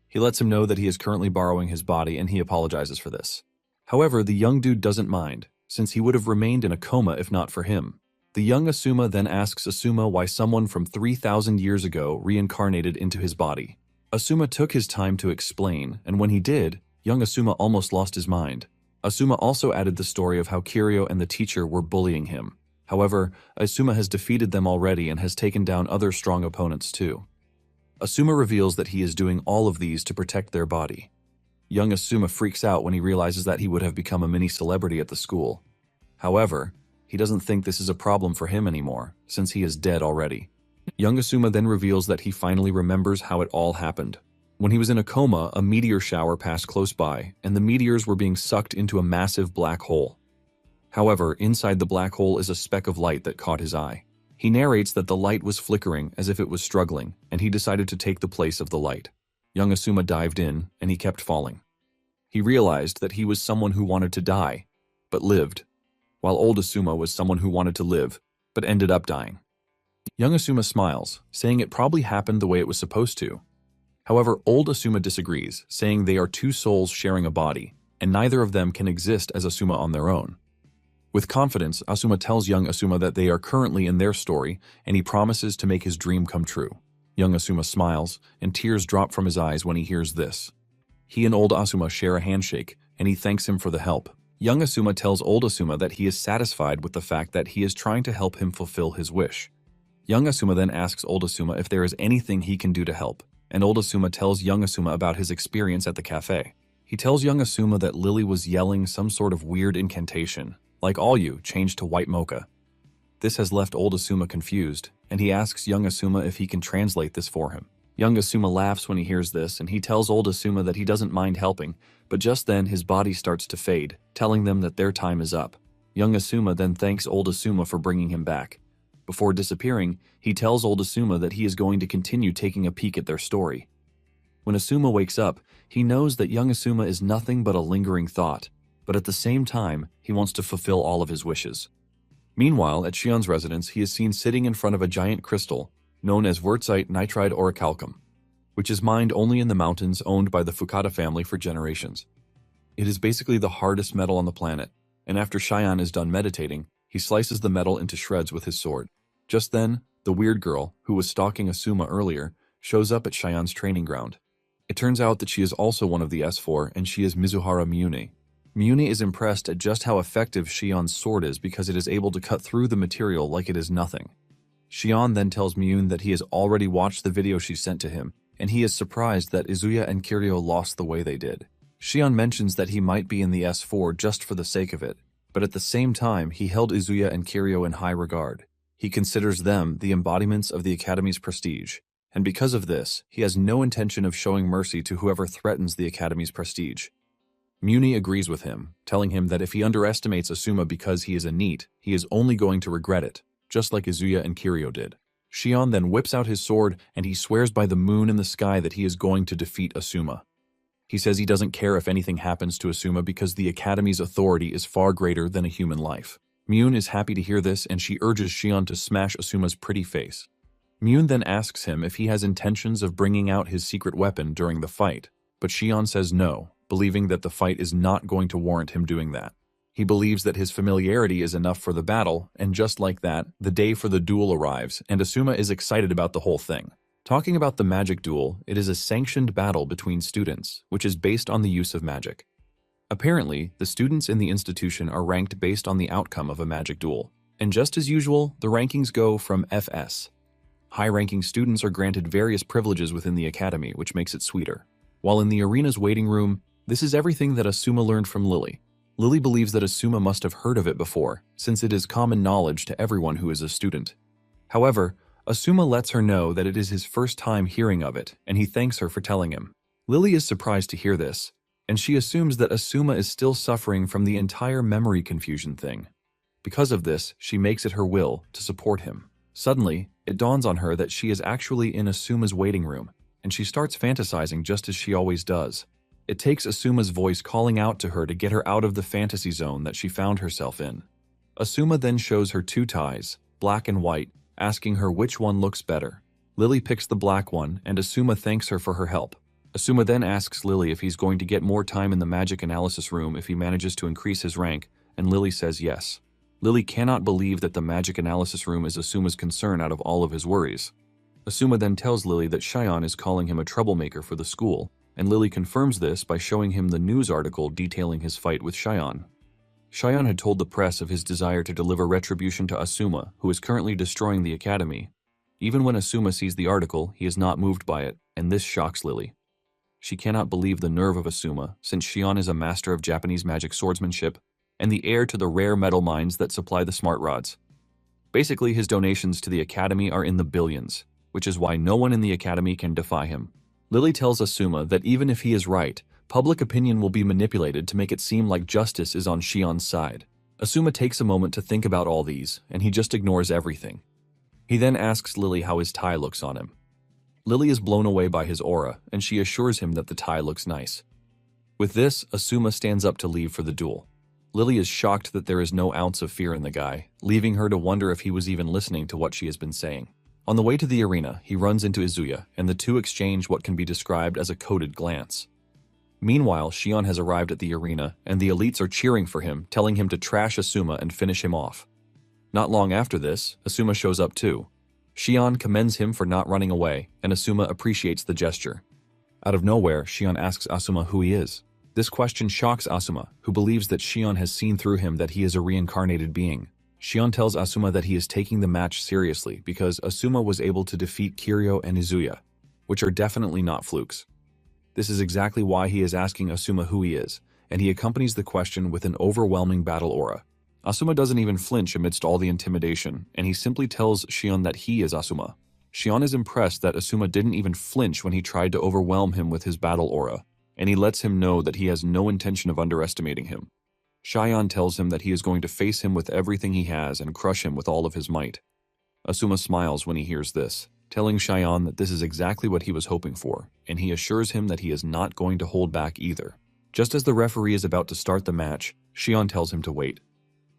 He lets him know that he is currently borrowing his body, and he apologizes for this. However, the young dude doesn't mind, since he would have remained in a coma if not for him. The young Asuma then asks Asuma why someone from 3,000 years ago reincarnated into his body. Asuma took his time to explain, and when he did, young Asuma almost lost his mind. Asuma also added the story of how Kiryu and the teacher were bullying him. However, Asuma has defeated them already and has taken down other strong opponents too. Asuma reveals that he is doing all of these to protect their body. Young Asuma freaks out when he realizes that he would have become a mini celebrity at the school. However, he doesn't think this is a problem for him anymore, since he is dead already. Young Asuma then reveals that he finally remembers how it all happened. When he was in a coma, a meteor shower passed close by, and the meteors were being sucked into a massive black hole. However, inside the black hole is a speck of light that caught his eye. He narrates that the light was flickering as if it was struggling, and he decided to take the place of the light. Young Asuma dived in, and he kept falling. He realized that he was someone who wanted to die, but lived, while old Asuma was someone who wanted to live, but ended up dying. Young Asuma smiles, saying it probably happened the way it was supposed to. However, old Asuma disagrees, saying they are two souls sharing a body, and neither of them can exist as Asuma on their own. With confidence, Asuma tells young Asuma that they are currently in their story, and he promises to make his dream come true. Young Asuma smiles, and tears drop from his eyes when he hears this. He and old Asuma share a handshake, and he thanks him for the help. Young Asuma tells old Asuma that he is satisfied with the fact that he is trying to help him fulfill his wish. Young Asuma then asks old Asuma if there is anything he can do to help, and old Asuma tells young Asuma about his experience at the cafe. He tells young Asuma that Lily was yelling some sort of weird incantation, like all you, changed to white mocha. This has left old Asuma confused, and he asks young Asuma if he can translate this for him. Young Asuma laughs when he hears this, and he tells old Asuma that he doesn't mind helping, but just then his body starts to fade, telling them that their time is up. Young Asuma then thanks old Asuma for bringing him back. Before disappearing, he tells old Asuma that he is going to continue taking a peek at their story. When Asuma wakes up, he knows that young Asuma is nothing but a lingering thought, but at the same time, he wants to fulfill all of his wishes. Meanwhile, at Shion's residence, he is seen sitting in front of a giant crystal known as Wurtzite nitride orichalcum, which is mined only in the mountains owned by the Fukada family for generations. It is basically the hardest metal on the planet, and after Shion is done meditating, he slices the metal into shreds with his sword. Just then, the weird girl, who was stalking Asuma earlier, shows up at Shion's training ground. It turns out that she is also one of the S4, and she is Mizuhara Miyune. Miyune is impressed at just how effective Shion's sword is because it is able to cut through the material like it is nothing. Shion then tells Miyune that he has already watched the video she sent to him, and he is surprised that Izuya and Kiryu lost the way they did. Shion mentions that he might be in the S4 just for the sake of it, but at the same time he held Izuya and Kiryu in high regard. He considers them the embodiments of the Academy's prestige, and because of this, he has no intention of showing mercy to whoever threatens the Academy's prestige. Miyune agrees with him, telling him that if he underestimates Asuma because he is a NEET, he is only going to regret it, just like Izuya and Kiryu did. Shion then whips out his sword and he swears by the moon in the sky that he is going to defeat Asuma. He says he doesn't care if anything happens to Asuma because the Academy's authority is far greater than a human life. Miyune is happy to hear this and she urges Shion to smash Asuma's pretty face. Miyune then asks him if he has intentions of bringing out his secret weapon during the fight, but Shion says no, believing that the fight is not going to warrant him doing that. He believes that his familiarity is enough for the battle, and just like that, the day for the duel arrives, and Asuma is excited about the whole thing. Talking about the magic duel, it is a sanctioned battle between students, which is based on the use of magic. Apparently, the students in the institution are ranked based on the outcome of a magic duel, and just as usual, the rankings go from FS. High-ranking students are granted various privileges within the academy, which makes it sweeter. While in the arena's waiting room, this is everything that Asuma learned from Lily. Lily believes that Asuma must have heard of it before, since it is common knowledge to everyone who is a student. However, Asuma lets her know that it is his first time hearing of it, and he thanks her for telling him. Lily is surprised to hear this, and she assumes that Asuma is still suffering from the entire memory confusion thing. Because of this, she makes it her will to support him. Suddenly, it dawns on her that she is actually in Asuma's waiting room, and she starts fantasizing just as she always does. It takes Asuma's voice calling out to her to get her out of the fantasy zone that she found herself in. Asuma then shows her two ties, black and white, asking her which one looks better. Lily picks the black one, and Asuma thanks her for her help. Asuma then asks Lily if he's going to get more time in the magic analysis room if he manages to increase his rank, and Lily says yes. Lily cannot believe that the magic analysis room is Asuma's concern out of all of his worries. Asuma then tells Lily that Shion is calling him a troublemaker for the school, and Lily confirms this by showing him the news article detailing his fight with Shion. Shion had told the press of his desire to deliver retribution to Asuma, who is currently destroying the academy. Even when Asuma sees the article, he is not moved by it, and this shocks Lily. She cannot believe the nerve of Asuma, since Shion is a master of Japanese magic swordsmanship, and the heir to the rare metal mines that supply the smart rods. Basically, his donations to the academy are in the billions, which is why no one in the academy can defy him. Lily tells Asuma that even if he is right, public opinion will be manipulated to make it seem like justice is on Shion's side. Asuma takes a moment to think about all these, and he just ignores everything. He then asks Lily how his tie looks on him. Lily is blown away by his aura, and she assures him that the tie looks nice. With this, Asuma stands up to leave for the duel. Lily is shocked that there is no ounce of fear in the guy, leaving her to wonder if he was even listening to what she has been saying. On the way to the arena, he runs into Izuya, and the two exchange what can be described as a coded glance. Meanwhile, Shion has arrived at the arena, and the elites are cheering for him, telling him to trash Asuma and finish him off. Not long after this, Asuma shows up too. Shion commends him for not running away, and Asuma appreciates the gesture. Out of nowhere, Shion asks Asuma who he is. This question shocks Asuma, who believes that Shion has seen through him that he is a reincarnated being. Shion tells Asuma that he is taking the match seriously because Asuma was able to defeat Kiryu and Izuya, which are definitely not flukes. This is exactly why he is asking Asuma who he is, and he accompanies the question with an overwhelming battle aura. Asuma doesn't even flinch amidst all the intimidation, and he simply tells Shion that he is Asuma. Shion is impressed that Asuma didn't even flinch when he tried to overwhelm him with his battle aura, and he lets him know that he has no intention of underestimating him. Shion tells him that he is going to face him with everything he has and crush him with all of his might. Asuma smiles when he hears this, telling Shion that this is exactly what he was hoping for, and he assures him that he is not going to hold back either. Just as the referee is about to start the match, Shion tells him to wait.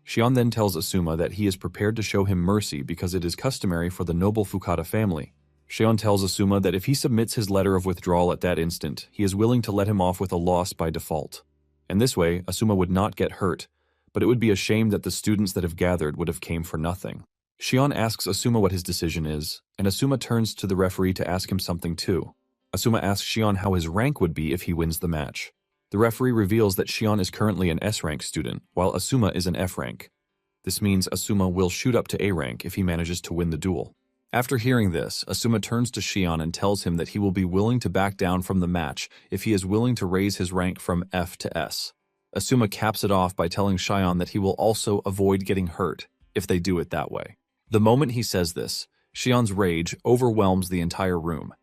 Shion then tells Asuma that he is prepared to show him mercy because it is customary for the noble Fukada family. Shion tells Asuma that if he submits his letter of withdrawal at that instant, he is willing to let him off with a loss by default. And this way, Asuma would not get hurt, but it would be a shame that the students that have gathered would have came for nothing. Shion asks Asuma what his decision is, and Asuma turns to the referee to ask him something too. Asuma asks Shion how his rank would be if he wins the match. The referee reveals that Shion is currently an S-rank student, while Asuma is an F-rank. This means Asuma will shoot up to A rank if he manages to win the duel. After hearing this, Asuma turns to Shion and tells him that he will be willing to back down from the match if he is willing to raise his rank from F to S. Asuma caps it off by telling Shion that he will also avoid getting hurt if they do it that way. The moment he says this, Shion's rage overwhelms the entire room.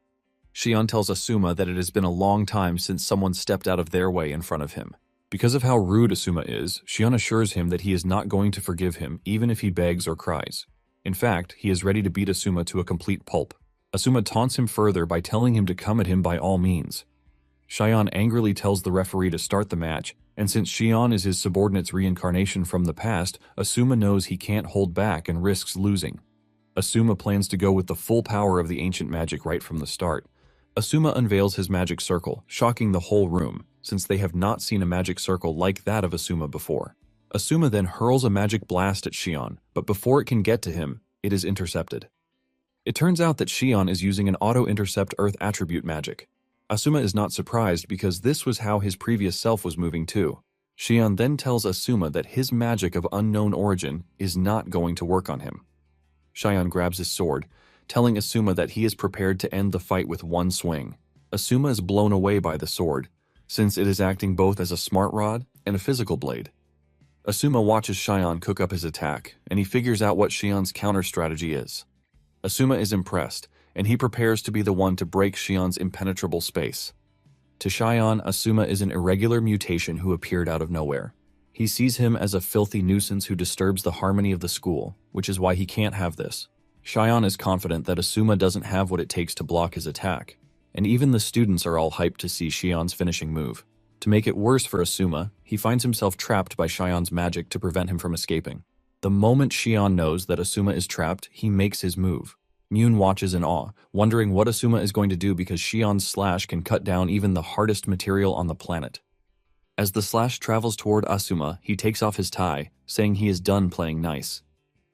Shion tells Asuma that it has been a long time since someone stepped out of their way in front of him. Because of how rude Asuma is, Shion assures him that he is not going to forgive him even if he begs or cries. In fact, he is ready to beat Asuma to a complete pulp. Asuma taunts him further by telling him to come at him by all means. Shion angrily tells the referee to start the match, and since Shion is his subordinate's reincarnation from the past, Asuma knows he can't hold back and risks losing. Asuma plans to go with the full power of the ancient magic right from the start. Asuma unveils his magic circle, shocking the whole room, since they have not seen a magic circle like that of Asuma before. Asuma then hurls a magic blast at Shion, but before it can get to him, it is intercepted. It turns out that Shion is using an auto-intercept earth attribute magic. Asuma is not surprised because this was how his previous self was moving too. Shion then tells Asuma that his magic of unknown origin is not going to work on him. Shion grabs his sword, telling Asuma that he is prepared to end the fight with one swing. Asuma is blown away by the sword, since it is acting both as a smart rod and a physical blade. Asuma watches Shion cook up his attack, and he figures out what Shion's counter strategy is. Asuma is impressed, and he prepares to be the one to break Shion's impenetrable space. To Shion, Asuma is an irregular mutation who appeared out of nowhere. He sees him as a filthy nuisance who disturbs the harmony of the school, which is why he can't have this. Shion is confident that Asuma doesn't have what it takes to block his attack, and even the students are all hyped to see Shion's finishing move. To make it worse for Asuma, he finds himself trapped by Shion's magic to prevent him from escaping. The moment Shion knows that Asuma is trapped, he makes his move. Myun watches in awe, wondering what Asuma is going to do because Shion's slash can cut down even the hardest material on the planet. As the slash travels toward Asuma, he takes off his tie, saying he is done playing nice.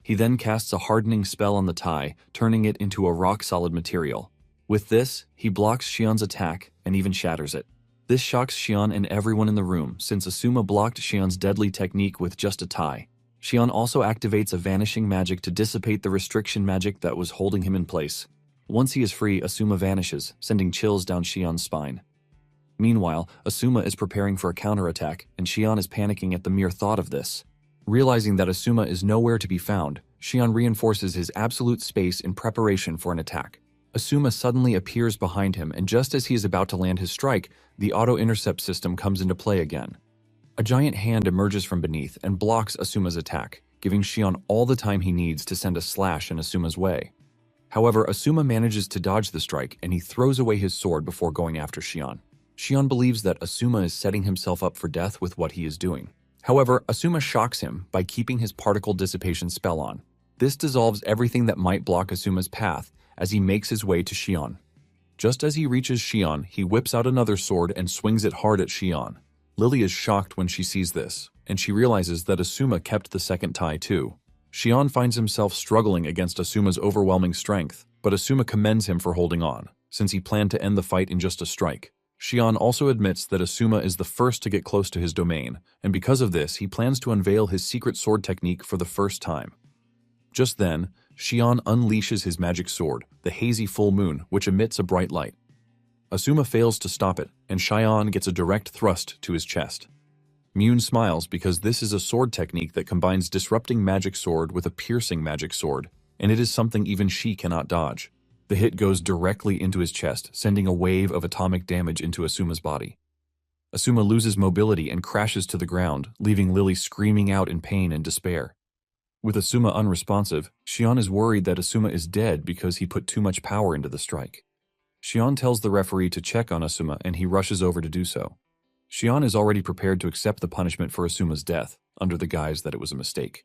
He then casts a hardening spell on the tie, turning it into a rock-solid material. With this, he blocks Shion's attack and even shatters it. This shocks Shion and everyone in the room, since Asuma blocked Shion's deadly technique with just a tie. Shion also activates a vanishing magic to dissipate the restriction magic that was holding him in place. Once he is free, Asuma vanishes, sending chills down Shion's spine. Meanwhile, Asuma is preparing for a counterattack, and Shion is panicking at the mere thought of this. Realizing that Asuma is nowhere to be found, Shion reinforces his absolute space in preparation for an attack. Asuma suddenly appears behind him, and just as he is about to land his strike, the auto-intercept system comes into play again. A giant hand emerges from beneath and blocks Asuma's attack, giving Shion all the time he needs to send a slash in Asuma's way. However, Asuma manages to dodge the strike, and he throws away his sword before going after Shion. Shion believes that Asuma is setting himself up for death with what he is doing. However, Asuma shocks him by keeping his particle dissipation spell on. This dissolves everything that might block Asuma's path as he makes his way to Shion. Just as he reaches Shion, he whips out another sword and swings it hard at Shion. Lily is shocked when she sees this, and she realizes that Asuma kept the second tie too. Shion finds himself struggling against Asuma's overwhelming strength, but Asuma commends him for holding on, since he planned to end the fight in just a strike. Shion also admits that Asuma is the first to get close to his domain, and because of this, he plans to unveil his secret sword technique for the first time. Just then, Shion unleashes his magic sword, the hazy full moon, which emits a bright light. Asuma fails to stop it, and Shion gets a direct thrust to his chest. Myun smiles because this is a sword technique that combines disrupting magic sword with a piercing magic sword, and it is something even she cannot dodge. The hit goes directly into his chest, sending a wave of atomic damage into Asuma's body. Asuma loses mobility and crashes to the ground, leaving Lily screaming out in pain and despair. With Asuma unresponsive, Shion is worried that Asuma is dead because he put too much power into the strike. Shion tells the referee to check on Asuma, and he rushes over to do so. Shion is already prepared to accept the punishment for Asuma's death, under the guise that it was a mistake.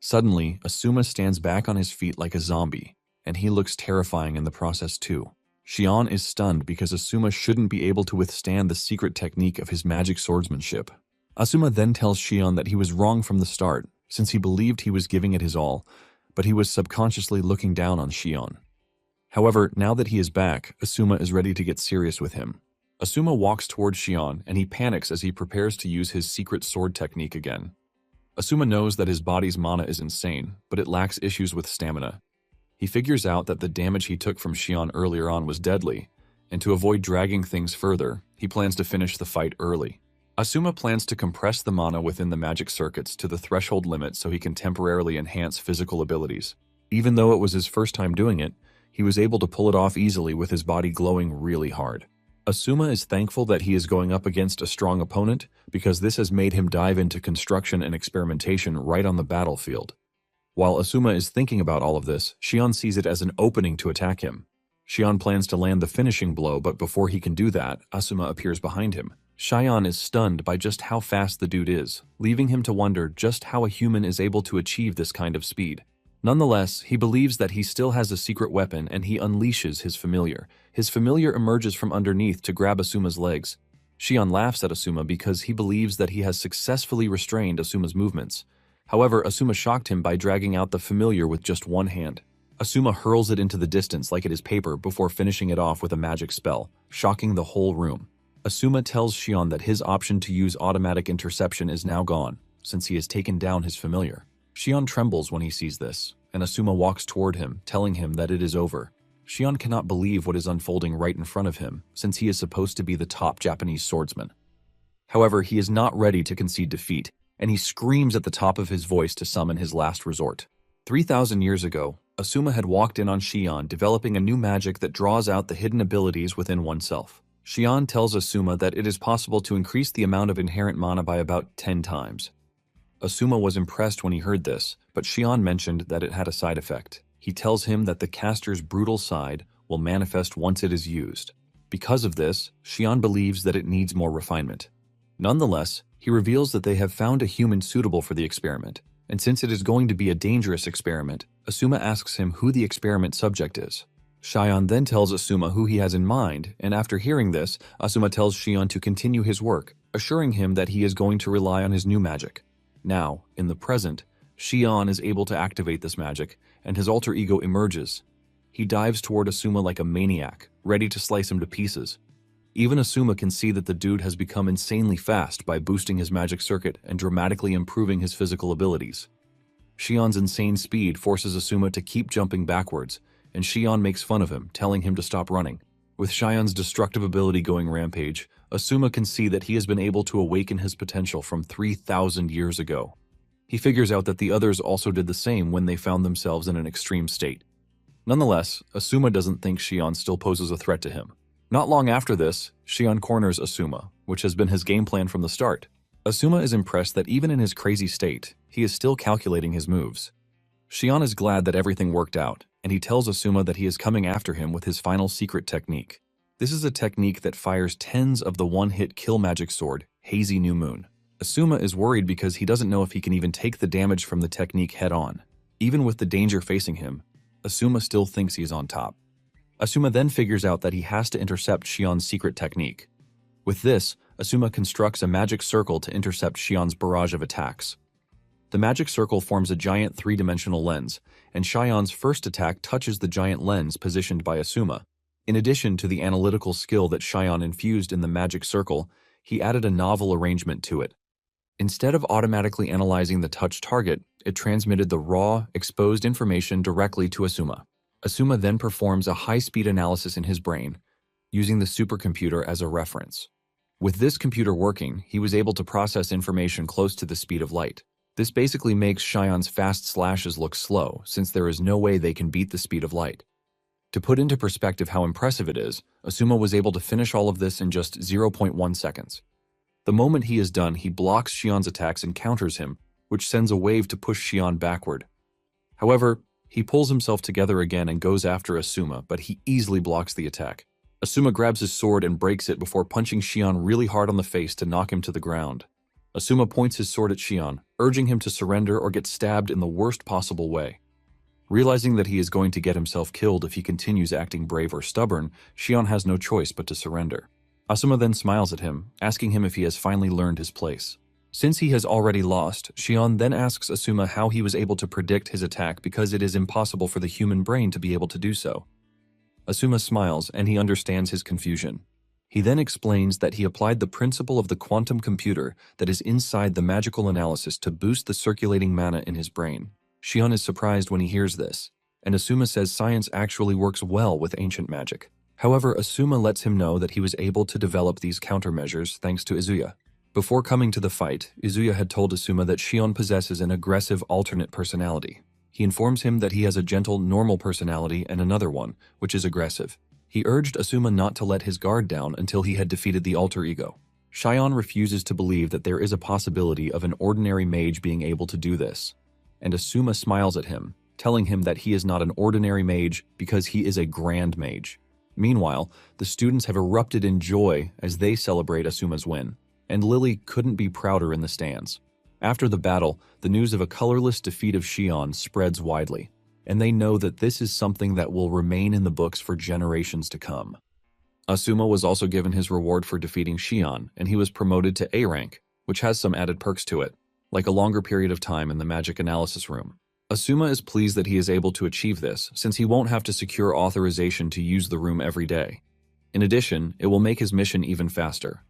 Suddenly, Asuma stands back on his feet like a zombie, and he looks terrifying in the process too. Shion is stunned because Asuma shouldn't be able to withstand the secret technique of his magic swordsmanship. Asuma then tells Shion that he was wrong from the start, since he believed he was giving it his all, but he was subconsciously looking down on Shion. However, now that he is back, Asuma is ready to get serious with him. Asuma walks towards Shion, and he panics as he prepares to use his secret sword technique again. Asuma knows that his body's mana is insane, but it lacks issues with stamina. He figures out that the damage he took from Shion earlier on was deadly, and to avoid dragging things further, he plans to finish the fight early. Asuma plans to compress the mana within the magic circuits to the threshold limit so he can temporarily enhance physical abilities. Even though it was his first time doing it, he was able to pull it off easily with his body glowing really hard. Asuma is thankful that he is going up against a strong opponent because this has made him dive into construction and experimentation right on the battlefield. While Asuma is thinking about all of this, Shion sees it as an opening to attack him. Shion plans to land the finishing blow, but before he can do that, Asuma appears behind him. Shion is stunned by just how fast the dude is, leaving him to wonder just how a human is able to achieve this kind of speed. Nonetheless, he believes that he still has a secret weapon and he unleashes his familiar. His familiar emerges from underneath to grab Asuma's legs. Shion laughs at Asuma because he believes that he has successfully restrained Asuma's movements. However, Asuma shocked him by dragging out the familiar with just one hand. Asuma hurls it into the distance like it is paper before finishing it off with a magic spell, shocking the whole room. Asuma tells Shion that his option to use automatic interception is now gone, since he has taken down his familiar. Shion trembles when he sees this, and Asuma walks toward him, telling him that it is over. Shion cannot believe what is unfolding right in front of him, since he is supposed to be the top Japanese swordsman. However, he is not ready to concede defeat, and he screams at the top of his voice to summon his last resort. 3,000 years ago, Asuma had walked in on Shion, developing a new magic that draws out the hidden abilities within oneself. Shion tells Asuma that it is possible to increase the amount of inherent mana by about 10 times. Asuma was impressed when he heard this, but Shion mentioned that it had a side effect. He tells him that the caster's brutal side will manifest once it is used. Because of this, Shion believes that it needs more refinement. Nonetheless, he reveals that they have found a human suitable for the experiment, and since it is going to be a dangerous experiment, Asuma asks him who the experiment subject is. Shion then tells Asuma who he has in mind, and after hearing this, Asuma tells Shion to continue his work, assuring him that he is going to rely on his new magic. Now, in the present, Shion is able to activate this magic, and his alter ego emerges. He dives toward Asuma like a maniac, ready to slice him to pieces. Even Asuma can see that the dude has become insanely fast by boosting his magic circuit and dramatically improving his physical abilities. Shion's insane speed forces Asuma to keep jumping backwards, and Shion makes fun of him, telling him to stop running. With Shion's destructive ability going rampage, Asuma can see that he has been able to awaken his potential from 3,000 years ago. He figures out that the others also did the same when they found themselves in an extreme state. Nonetheless, Asuma doesn't think Shion still poses a threat to him. Not long after this, Shion corners Asuma, which has been his game plan from the start. Asuma is impressed that even in his crazy state, he is still calculating his moves. Shion is glad that everything worked out, and he tells Asuma that he is coming after him with his final secret technique. This is a technique that fires tens of the one-hit kill magic sword, Hazy New Moon. Asuma is worried because he doesn't know if he can even take the damage from the technique head-on. Even with the danger facing him, Asuma still thinks he is on top. Asuma then figures out that he has to intercept Shion's secret technique. With this, Asuma constructs a magic circle to intercept Shion's barrage of attacks. The magic circle forms a giant three-dimensional lens, and Shion's first attack touches the giant lens positioned by Asuma. In addition to the analytical skill that Shion infused in the magic circle, he added a novel arrangement to it. Instead of automatically analyzing the touched target, it transmitted the raw, exposed information directly to Asuma. Asuma then performs a high-speed analysis in his brain, using the supercomputer as a reference. With this computer working, he was able to process information close to the speed of light. This basically makes Shion's fast slashes look slow, since there is no way they can beat the speed of light. To put into perspective how impressive it is, Asuma was able to finish all of this in just 0.1 seconds. The moment he is done, he blocks Shion's attacks and counters him, which sends a wave to push Shion backward. However, he pulls himself together again and goes after Asuma, but he easily blocks the attack. Asuma grabs his sword and breaks it before punching Shion really hard on the face to knock him to the ground. Asuma points his sword at Shion, urging him to surrender or get stabbed in the worst possible way. Realizing that he is going to get himself killed if he continues acting brave or stubborn, Shion has no choice but to surrender. Asuma then smiles at him, asking him if he has finally learned his place. Since he has already lost, Shion then asks Asuma how he was able to predict his attack because it is impossible for the human brain to be able to do so. Asuma smiles and he understands his confusion. He then explains that he applied the principle of the quantum computer that is inside the magical analysis to boost the circulating mana in his brain. Shion is surprised when he hears this, and Asuma says science actually works well with ancient magic. However, Asuma lets him know that he was able to develop these countermeasures thanks to Izuya. Before coming to the fight, Izuya had told Asuma that Shion possesses an aggressive alternate personality. He informs him that he has a gentle, normal personality and another one, which is aggressive. He urged Asuma not to let his guard down until he had defeated the alter ego. Shion refuses to believe that there is a possibility of an ordinary mage being able to do this, and Asuma smiles at him, telling him that he is not an ordinary mage because he is a grand mage. Meanwhile, the students have erupted in joy as they celebrate Asuma's win, and Lily couldn't be prouder in the stands. After the battle, the news of a colorless defeat of Shion spreads widely, and they know that this is something that will remain in the books for generations to come. Asuma was also given his reward for defeating Shion, and he was promoted to A rank, which has some added perks to it, like a longer period of time in the magic analysis room. Asuma is pleased that he is able to achieve this, since he won't have to secure authorization to use the room every day. In addition, it will make his mission even faster.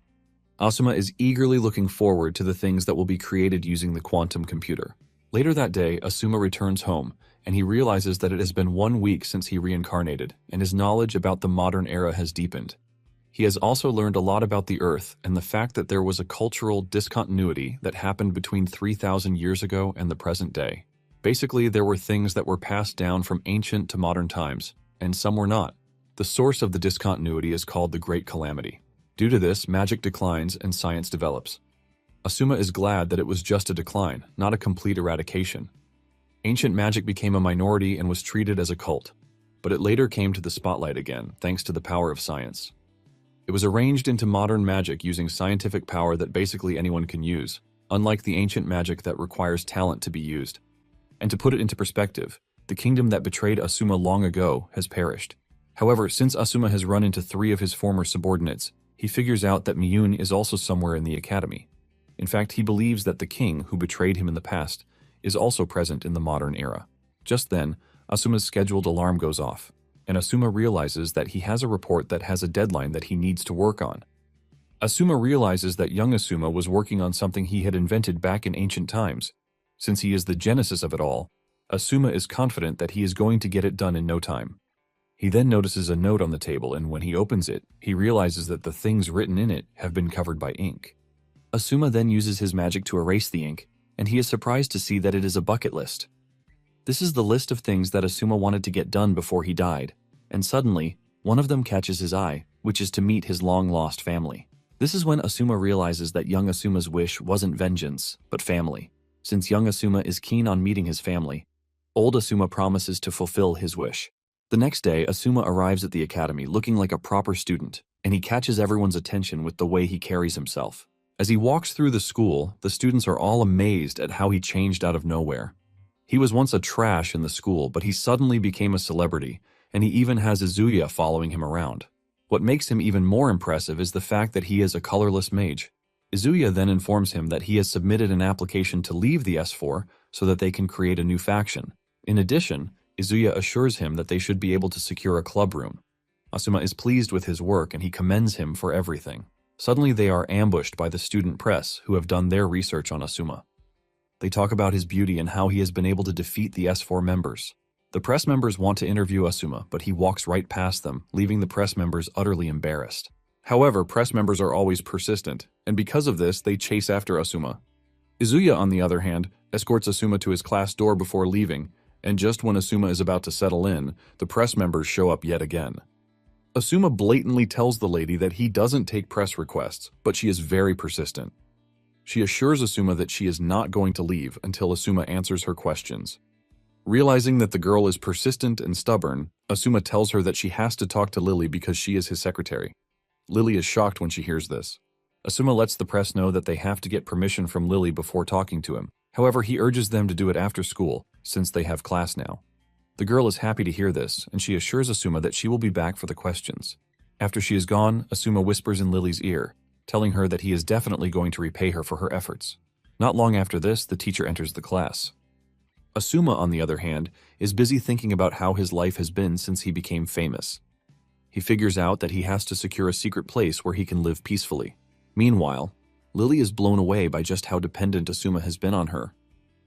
Asuma is eagerly looking forward to the things that will be created using the quantum computer. Later that day, Asuma returns home, and he realizes that it has been 1 week since he reincarnated, and his knowledge about the modern era has deepened. He has also learned a lot about the Earth and the fact that there was a cultural discontinuity that happened between 3,000 years ago and the present day. Basically, there were things that were passed down from ancient to modern times, and some were not. The source of the discontinuity is called the Great Calamity. Due to this, magic declines and science develops. Asuma is glad that it was just a decline, not a complete eradication. Ancient magic became a minority and was treated as a cult, but it later came to the spotlight again, thanks to the power of science. It was arranged into modern magic using scientific power that basically anyone can use, unlike the ancient magic that requires talent to be used. And to put it into perspective, the kingdom that betrayed Asuma long ago has perished. However, since Asuma has run into 3 of his former subordinates, he figures out that Miyun is also somewhere in the academy. In fact, he believes that the king, who betrayed him in the past, is also present in the modern era. Just then, Asuma's scheduled alarm goes off, and Asuma realizes that he has a report that has a deadline that he needs to work on. Asuma realizes that young Asuma was working on something he had invented back in ancient times. Since he is the genesis of it all, Asuma is confident that he is going to get it done in no time. He then notices a note on the table, and when he opens it, he realizes that the things written in it have been covered by ink. Asuma then uses his magic to erase the ink, and he is surprised to see that it is a bucket list. This is the list of things that Asuma wanted to get done before he died, and suddenly, one of them catches his eye, which is to meet his long-lost family. This is when Asuma realizes that young Asuma's wish wasn't vengeance, but family. Since young Asuma is keen on meeting his family, old Asuma promises to fulfill his wish. The next day, Asuma arrives at the academy looking like a proper student, and he catches everyone's attention with the way he carries himself. As he walks through the school, the students are all amazed at how he changed out of nowhere. He was once a trash in the school, but he suddenly became a celebrity, and he even has Izuya following him around. What makes him even more impressive is the fact that he is a colorless mage. Izuya then informs him that he has submitted an application to leave the S4 so that they can create a new faction. In addition, Izuya assures him that they should be able to secure a club room. Asuma is pleased with his work and he commends him for everything. Suddenly they are ambushed by the student press who have done their research on Asuma. They talk about his beauty and how he has been able to defeat the S4 members. The press members want to interview Asuma, but he walks right past them, leaving the press members utterly embarrassed. However, press members are always persistent, and because of this, they chase after Asuma. Izuya, on the other hand, escorts Asuma to his class door before leaving, and just when Asuma is about to settle in, the press members show up yet again. Asuma blatantly tells the lady that he doesn't take press requests, but she is very persistent. She assures Asuma that she is not going to leave until Asuma answers her questions. Realizing that the girl is persistent and stubborn, Asuma tells her that she has to talk to Lily because she is his secretary. Lily is shocked when she hears this. Asuma lets the press know that they have to get permission from Lily before talking to him. However, he urges them to do it after school, since they have class now. The girl is happy to hear this, and she assures Asuma that she will be back for the questions. After she is gone, Asuma whispers in Lily's ear, telling her that he is definitely going to repay her for her efforts. Not long after this, the teacher enters the class. Asuma, on the other hand, is busy thinking about how his life has been since he became famous. He figures out that he has to secure a secret place where he can live peacefully. Meanwhile, Lily is blown away by just how dependent Asuma has been on her.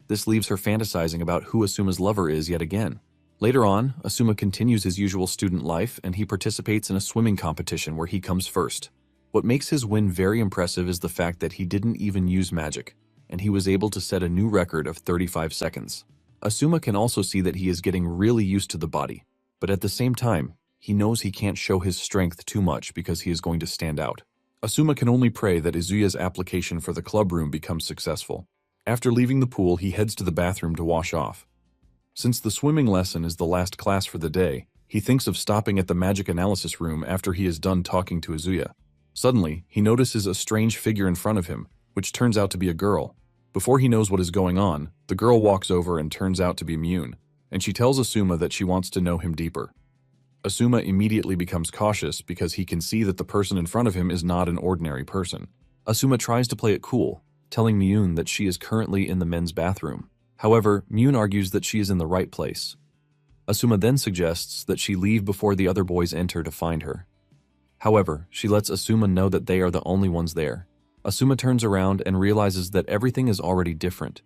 This leaves her fantasizing about who Asuma's lover is yet again. Later on, Asuma continues his usual student life and he participates in a swimming competition where he comes first. What makes his win very impressive is the fact that he didn't even use magic, and he was able to set a new record of 35 seconds. Asuma can also see that he is getting really used to the body, but at the same time, he knows he can't show his strength too much because he is going to stand out. Asuma can only pray that Izuya's application for the club room becomes successful. After leaving the pool, he heads to the bathroom to wash off. Since the swimming lesson is the last class for the day, he thinks of stopping at the magic analysis room after he is done talking to Izuya. Suddenly, he notices a strange figure in front of him, which turns out to be a girl. Before he knows what is going on, the girl walks over and turns out to be Mune, and she tells Asuma that she wants to know him deeper. Asuma immediately becomes cautious because he can see that the person in front of him is not an ordinary person. Asuma tries to play it cool, telling Mune that she is currently in the men's bathroom. However, Mune argues that she is in the right place. Asuma then suggests that she leave before the other boys enter to find her. However, she lets Asuma know that they are the only ones there. Asuma turns around and realizes that everything is already different.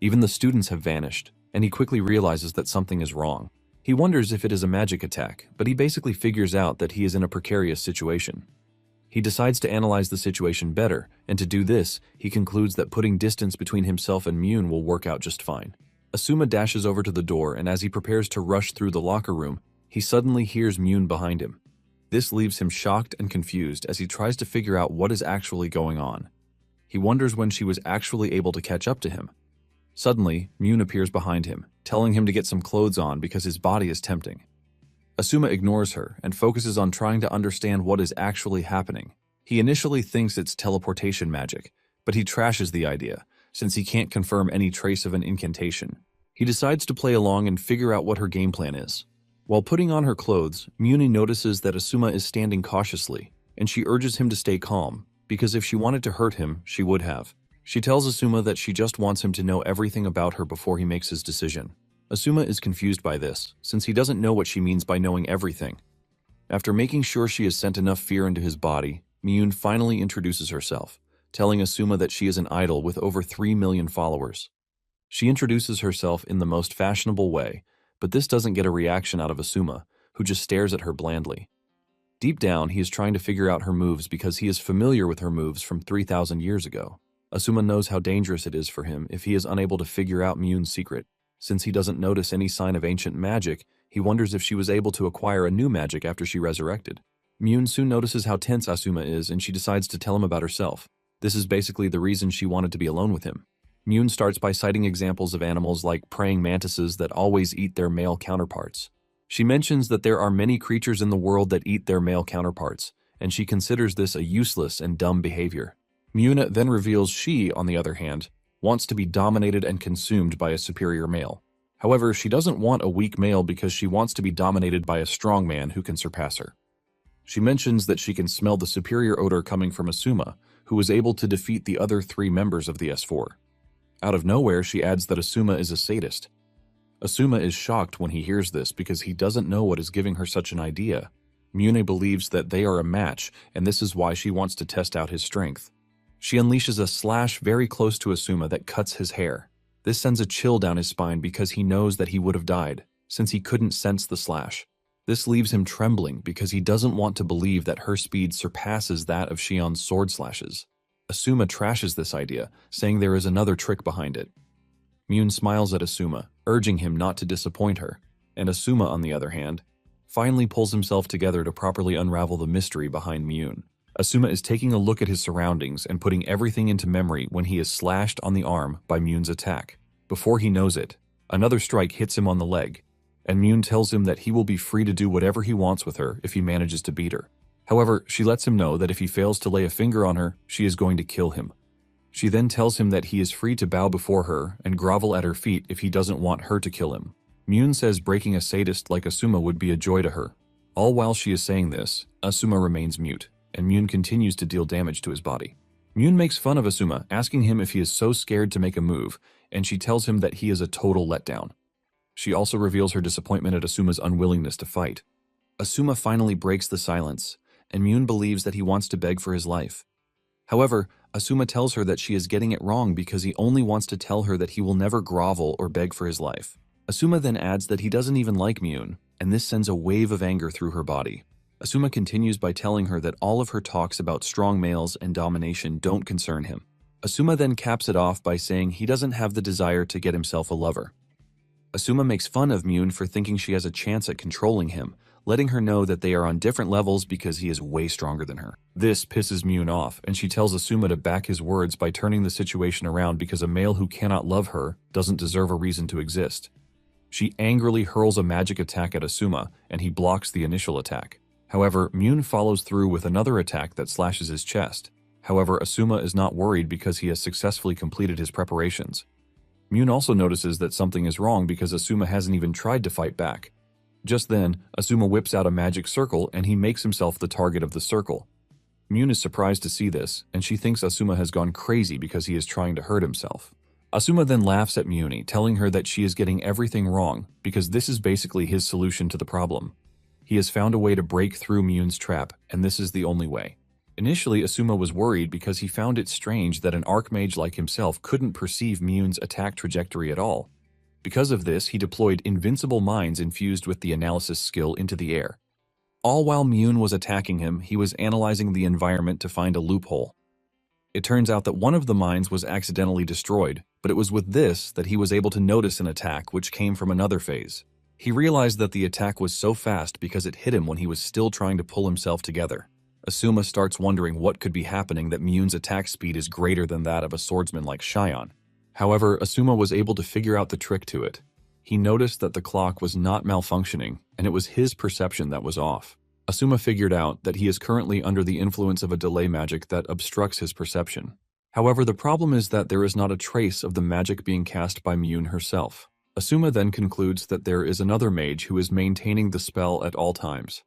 Even the students have vanished, and he quickly realizes that something is wrong. He wonders if it is a magic attack, but he basically figures out that he is in a precarious situation. He decides to analyze the situation better, and to do this, he concludes that putting distance between himself and Mune will work out just fine. Asuma dashes over to the door, and as he prepares to rush through the locker room, he suddenly hears Mune behind him. This leaves him shocked and confused as he tries to figure out what is actually going on. He wonders when she was actually able to catch up to him. Suddenly, Mune appears behind him, telling him to get some clothes on because his body is tempting. Asuma ignores her and focuses on trying to understand what is actually happening. He initially thinks it's teleportation magic, but he trashes the idea, since he can't confirm any trace of an incantation. He decides to play along and figure out what her game plan is. While putting on her clothes, Mune notices that Asuma is standing cautiously, and she urges him to stay calm, because if she wanted to hurt him, she would have. She tells Asuma that she just wants him to know everything about her before he makes his decision. Asuma is confused by this, since he doesn't know what she means by knowing everything. After making sure she has sent enough fear into his body, Mune finally introduces herself, telling Asuma that she is an idol with over 3 million followers. She introduces herself in the most fashionable way, but this doesn't get a reaction out of Asuma, who just stares at her blandly. Deep down, he is trying to figure out her moves because he is familiar with her moves from 3,000 years ago. Asuma knows how dangerous it is for him if he is unable to figure out Mune's secret. Since he doesn't notice any sign of ancient magic, he wonders if she was able to acquire a new magic after she resurrected. Mune soon notices how tense Asuma is and she decides to tell him about herself. This is basically the reason she wanted to be alone with him. Mune starts by citing examples of animals like praying mantises that always eat their male counterparts. She mentions that there are many creatures in the world that eat their male counterparts, and she considers this a useless and dumb behavior. Mune then reveals she, on the other hand, wants to be dominated and consumed by a superior male. However, she doesn't want a weak male because she wants to be dominated by a strong man who can surpass her. She mentions that she can smell the superior odor coming from Asuma, who was able to defeat the other 3 members of the S4. Out of nowhere, she adds that Asuma is a sadist. Asuma is shocked when he hears this because he doesn't know what is giving her such an idea. Mune believes that they are a match, and this is why she wants to test out his strength. She unleashes a slash very close to Asuma that cuts his hair. This sends a chill down his spine because he knows that he would have died, since he couldn't sense the slash. This leaves him trembling because he doesn't want to believe that her speed surpasses that of Shion's sword slashes. Asuma trashes this idea, saying there is another trick behind it. Mune smiles at Asuma, urging him not to disappoint her, and Asuma, on the other hand, finally pulls himself together to properly unravel the mystery behind Mune. Asuma is taking a look at his surroundings and putting everything into memory when he is slashed on the arm by Mune's attack. Before he knows it, another strike hits him on the leg, and Mune tells him that he will be free to do whatever he wants with her if he manages to beat her. However, she lets him know that if he fails to lay a finger on her, she is going to kill him. She then tells him that he is free to bow before her and grovel at her feet if he doesn't want her to kill him. Mune says breaking a sadist like Asuma would be a joy to her. All while she is saying this, Asuma remains mute, and Mune continues to deal damage to his body. Myun makes fun of Asuma, asking him if he is so scared to make a move, and she tells him that he is a total letdown. She also reveals her disappointment at Asuma's unwillingness to fight. Asuma finally breaks the silence, and Myun believes that he wants to beg for his life. However, Asuma tells her that she is getting it wrong because he only wants to tell her that he will never grovel or beg for his life. Asuma then adds that he doesn't even like Myun, and this sends a wave of anger through her body. Asuma continues by telling her that all of her talks about strong males and domination don't concern him. Asuma then caps it off by saying he doesn't have the desire to get himself a lover. Asuma makes fun of Myun for thinking she has a chance at controlling him, letting her know that they are on different levels because he is way stronger than her. This pisses Myun off, and she tells Asuma to back his words by turning the situation around because a male who cannot love her doesn't deserve a reason to exist. She angrily hurls a magic attack at Asuma, and he blocks the initial attack. However, Myun follows through with another attack that slashes his chest. However, Asuma is not worried because he has successfully completed his preparations. Myun also notices that something is wrong because Asuma hasn't even tried to fight back. Just then, Asuma whips out a magic circle and he makes himself the target of the circle. Myun is surprised to see this, and she thinks Asuma has gone crazy because he is trying to hurt himself. Asuma then laughs at Myuni, telling her that she is getting everything wrong because this is basically his solution to the problem. He has found a way to break through Myun's trap, and this is the only way. Initially, Asuma was worried because he found it strange that an archmage like himself couldn't perceive Myun's attack trajectory at all. Because of this, he deployed invincible minds infused with the analysis skill into the air. All while Myun was attacking him, he was analyzing the environment to find a loophole. It turns out that one of the mines was accidentally destroyed, but it was with this that he was able to notice an attack which came from another phase. He realized that the attack was so fast because it hit him when he was still trying to pull himself together. Asuma starts wondering what could be happening that Myun's attack speed is greater than that of a swordsman like Shion. However, Asuma was able to figure out the trick to it. He noticed that the clock was not malfunctioning, and it was his perception that was off. Asuma figured out that he is currently under the influence of a delay magic that obstructs his perception. However, the problem is that there is not a trace of the magic being cast by Myun herself. Asuma then concludes that there is another mage who is maintaining the spell at all times.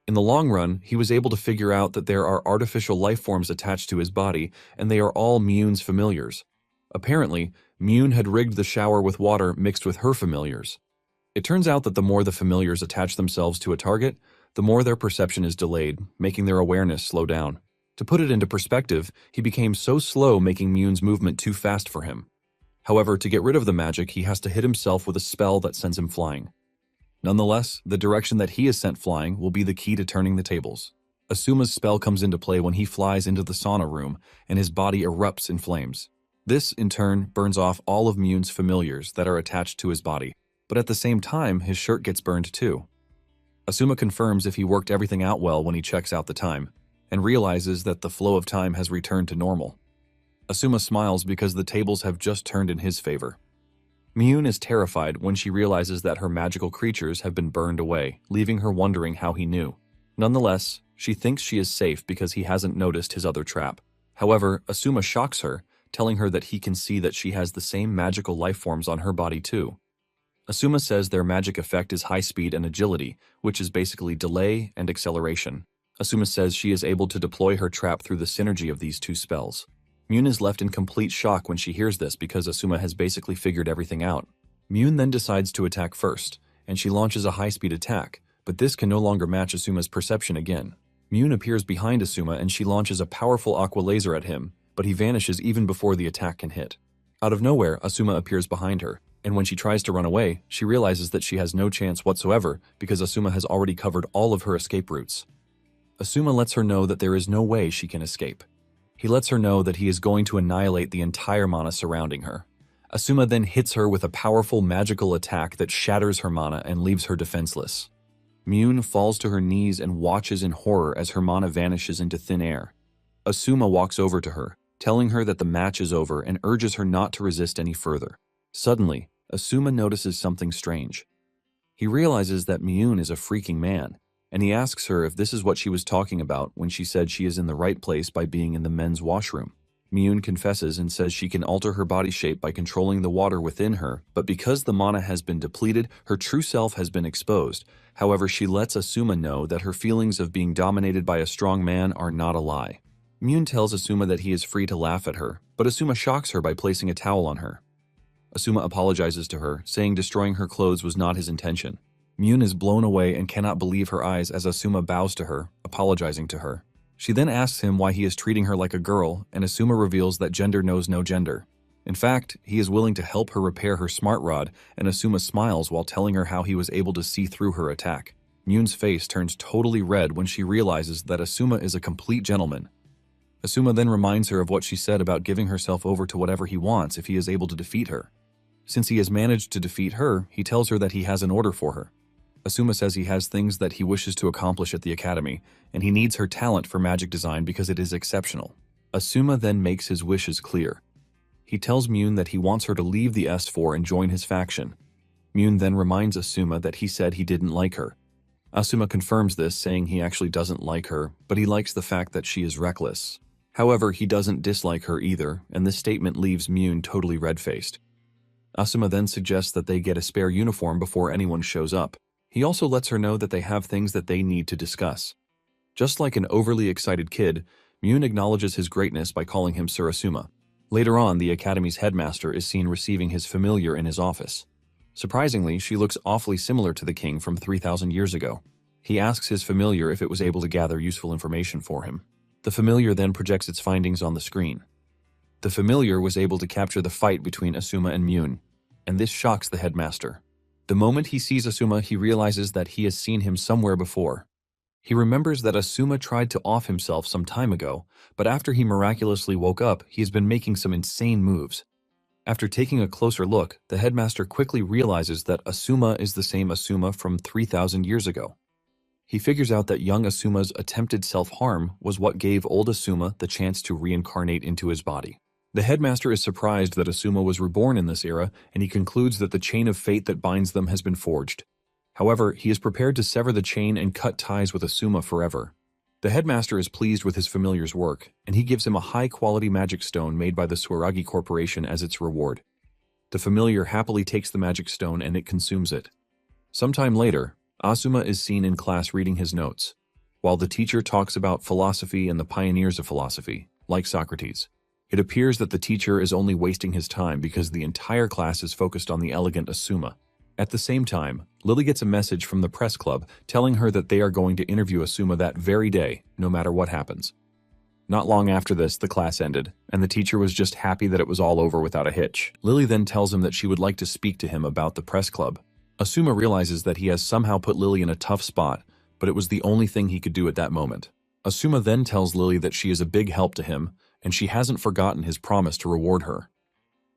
In the long run, he was able to figure out that there are artificial life forms attached to his body, and they are all Myun's familiars. Apparently, Myun had rigged the shower with water mixed with her familiars. It turns out that the more the familiars attach themselves to a target, the more their perception is delayed, making their awareness slow down. To put it into perspective, he became so slow making Myun's movement too fast for him. However, to get rid of the magic, he has to hit himself with a spell that sends him flying. Nonetheless, the direction that he is sent flying will be the key to turning the tables. Asuma's spell comes into play when he flies into the sauna room, and his body erupts in flames. This, in turn, burns off all of Myun's familiars that are attached to his body, but at the same time, his shirt gets burned too. Asuma confirms if he worked everything out well when he checks out the time, and realizes that the flow of time has returned to normal. Asuma smiles because the tables have just turned in his favor. Myun is terrified when she realizes that her magical creatures have been burned away, leaving her wondering how he knew. Nonetheless, she thinks she is safe because he hasn't noticed his other trap. However, Asuma shocks her, telling her that he can see that she has the same magical life forms on her body too. Asuma says their magic effect is high speed and agility, which is basically delay and acceleration. Asuma says she is able to deploy her trap through the synergy of these two spells. Myun is left in complete shock when she hears this because Asuma has basically figured everything out. Myun then decides to attack first, and she launches a high-speed attack, but this can no longer match Asuma's perception again. Myun appears behind Asuma and she launches a powerful aqua laser at him, but he vanishes even before the attack can hit. Out of nowhere, Asuma appears behind her, and when she tries to run away, she realizes that she has no chance whatsoever because Asuma has already covered all of her escape routes. Asuma lets her know that there is no way she can escape. He lets her know that he is going to annihilate the entire mana surrounding her. Asuma then hits her with a powerful magical attack that shatters her mana and leaves her defenseless. Myun falls to her knees and watches in horror as her mana vanishes into thin air. Asuma walks over to her, telling her that the match is over and urges her not to resist any further. Suddenly, Asuma notices something strange. He realizes that Myun is a freaking man, and he asks her if this is what she was talking about when she said she is in the right place by being in the men's washroom. Myun confesses and says she can alter her body shape by controlling the water within her, but because the mana has been depleted, her true self has been exposed. However, she lets Asuma know that her feelings of being dominated by a strong man are not a lie. Myun tells Asuma that he is free to laugh at her, but Asuma shocks her by placing a towel on her. Asuma apologizes to her, saying destroying her clothes was not his intention. Myun is blown away and cannot believe her eyes as Asuma bows to her, apologizing to her. She then asks him why he is treating her like a girl, and Asuma reveals that gender knows no gender. In fact, he is willing to help her repair her smart rod, and Asuma smiles while telling her how he was able to see through her attack. Myun's face turns totally red when she realizes that Asuma is a complete gentleman. Asuma then reminds her of what she said about giving herself over to whatever he wants if he is able to defeat her. Since he has managed to defeat her, he tells her that he has an order for her. Asuma says he has things that he wishes to accomplish at the academy, and he needs her talent for magic design because it is exceptional. Asuma then makes his wishes clear. He tells Myun that he wants her to leave the S4 and join his faction. Myun then reminds Asuma that he said he didn't like her. Asuma confirms this, saying he actually doesn't like her, but he likes the fact that she is reckless. However, he doesn't dislike her either, and this statement leaves Myun totally red-faced. Asuma then suggests that they get a spare uniform before anyone shows up. He also lets her know that they have things that they need to discuss. Just like an overly excited kid, Myun acknowledges his greatness by calling him Sir Asuma. Later on, the Academy's headmaster is seen receiving his familiar in his office. Surprisingly, she looks awfully similar to the king from 3,000 years ago. He asks his familiar if it was able to gather useful information for him. The familiar then projects its findings on the screen. The familiar was able to capture the fight between Asuma and Myun, and this shocks the headmaster. The moment he sees Asuma, he realizes that he has seen him somewhere before. He remembers that Asuma tried to off himself some time ago, but after he miraculously woke up, he has been making some insane moves. After taking a closer look, the headmaster quickly realizes that Asuma is the same Asuma from 3,000 years ago. He figures out that young Asuma's attempted self-harm was what gave old Asuma the chance to reincarnate into his body. The headmaster is surprised that Asuma was reborn in this era, and he concludes that the chain of fate that binds them has been forged. However, he is prepared to sever the chain and cut ties with Asuma forever. The headmaster is pleased with his familiar's work, and he gives him a high-quality magic stone made by the Swaragi Corporation as its reward. The familiar happily takes the magic stone and it consumes it. Sometime later, Asuma is seen in class reading his notes, while the teacher talks about philosophy and the pioneers of philosophy, like Socrates. It appears that the teacher is only wasting his time because the entire class is focused on the elegant Asuma. At the same time, Lily gets a message from the press club telling her that they are going to interview Asuma that very day, no matter what happens. Not long after this, the class ended, and the teacher was just happy that it was all over without a hitch. Lily then tells him that she would like to speak to him about the press club. Asuma realizes that he has somehow put Lily in a tough spot, but it was the only thing he could do at that moment. Asuma then tells Lily that she is a big help to him, and she hasn't forgotten his promise to reward her.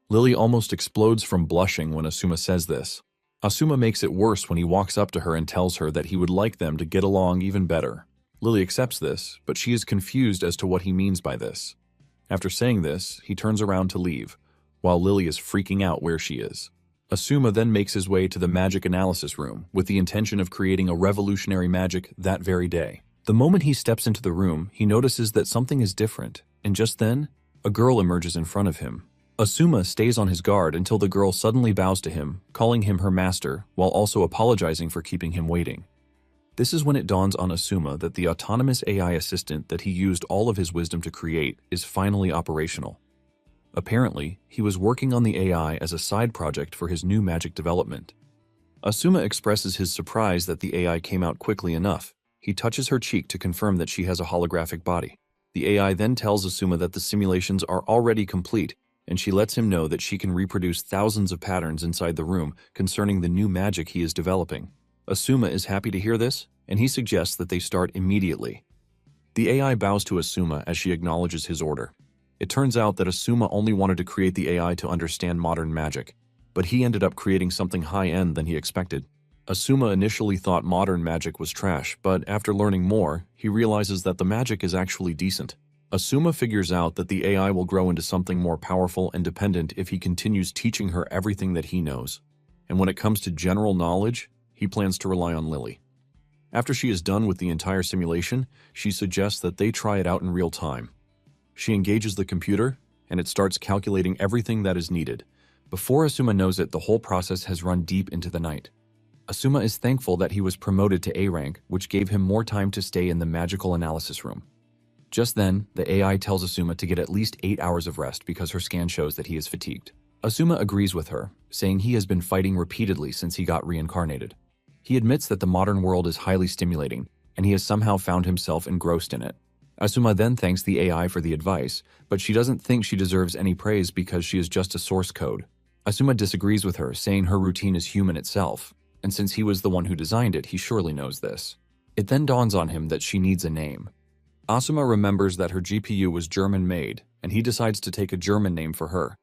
Lily almost explodes from blushing when Asuma says this. Asuma makes it worse when he walks up to her and tells her that he would like them to get along even better. Lily accepts this, but she is confused as to what he means by this. After saying this, he turns around to leave, while Lily is freaking out where she is. Asuma then makes his way to the magic analysis room with the intention of creating a revolutionary magic that very day. The moment he steps into the room, he notices that something is different, and just then, a girl emerges in front of him. Asuma stays on his guard until the girl suddenly bows to him, calling him her master, while also apologizing for keeping him waiting. This is when it dawns on Asuma that the autonomous AI assistant that he used all of his wisdom to create is finally operational. Apparently, he was working on the AI as a side project for his new magic development. Asuma expresses his surprise that the AI came out quickly enough. He touches her cheek to confirm that she has a holographic body. The AI then tells Asuma that the simulations are already complete, and she lets him know that she can reproduce thousands of patterns inside the room concerning the new magic he is developing. Asuma is happy to hear this, and he suggests that they start immediately. The AI bows to Asuma as she acknowledges his order. It turns out that Asuma only wanted to create the AI to understand modern magic, but he ended up creating something high-end than he expected. Asuma initially thought modern magic was trash, but after learning more, he realizes that the magic is actually decent. Asuma figures out that the AI will grow into something more powerful and dependent if he continues teaching her everything that he knows. And when it comes to general knowledge, he plans to rely on Lily. After she is done with the entire simulation, she suggests that they try it out in real time. She engages the computer, and it starts calculating everything that is needed. Before Asuma knows it, the whole process has run deep into the night. Asuma is thankful that he was promoted to A rank, which gave him more time to stay in the magical analysis room. Just then, the AI tells Asuma to get at least 8 hours of rest because her scan shows that he is fatigued. Asuma agrees with her, saying he has been fighting repeatedly since he got reincarnated. He admits that the modern world is highly stimulating, and he has somehow found himself engrossed in it. Asuma then thanks the AI for the advice, but she doesn't think she deserves any praise because she is just a source code. Asuma disagrees with her, saying her routine is human itself, and since he was the one who designed it, he surely knows this. It then dawns on him that she needs a name. Asuma remembers that her GPU was German-made, and he decides to take a German name for her.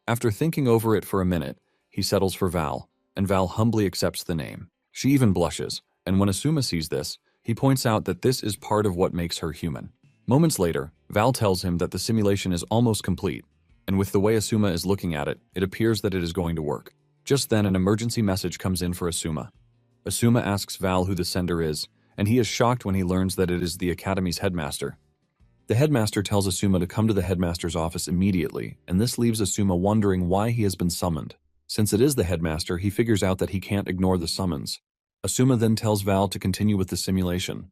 After thinking over it for a minute, he settles for Val, and Val humbly accepts the name. She even blushes, and when Asuma sees this, he points out that this is part of what makes her human. Moments later, Val tells him that the simulation is almost complete, and with the way Asuma is looking at it, it appears that it is going to work. Just then, an emergency message comes in for Asuma. Asuma asks Val who the sender is, and he is shocked when he learns that it is the Academy's headmaster. The headmaster tells Asuma to come to the headmaster's office immediately, and this leaves Asuma wondering why he has been summoned. Since it is the headmaster, he figures out that he can't ignore the summons. Asuma then tells Val to continue with the simulation.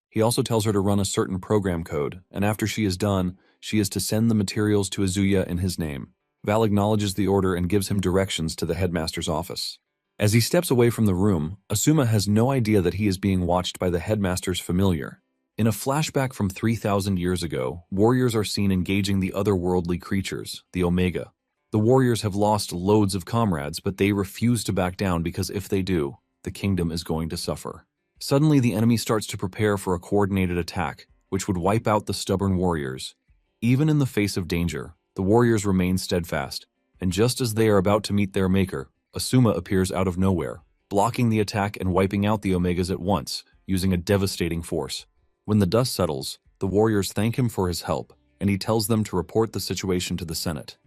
He also tells her to run a certain program code, and after she is done, she is to send the materials to Azuya in his name. Val acknowledges the order and gives him directions to the headmaster's office. As he steps away from the room, Asuma has no idea that he is being watched by the headmaster's familiar. In a flashback from 3,000 years ago, warriors are seen engaging the otherworldly creatures, the Omega. The warriors have lost loads of comrades, but they refuse to back down because if they do, the kingdom is going to suffer. Suddenly, the enemy starts to prepare for a coordinated attack, which would wipe out the stubborn warriors. Even in the face of danger, the warriors remain steadfast, and just as they are about to meet their maker, Asuma appears out of nowhere, blocking the attack and wiping out the Omegas at once, using a devastating force. When the dust settles, the warriors thank him for his help, and he tells them to report the situation to the Senate.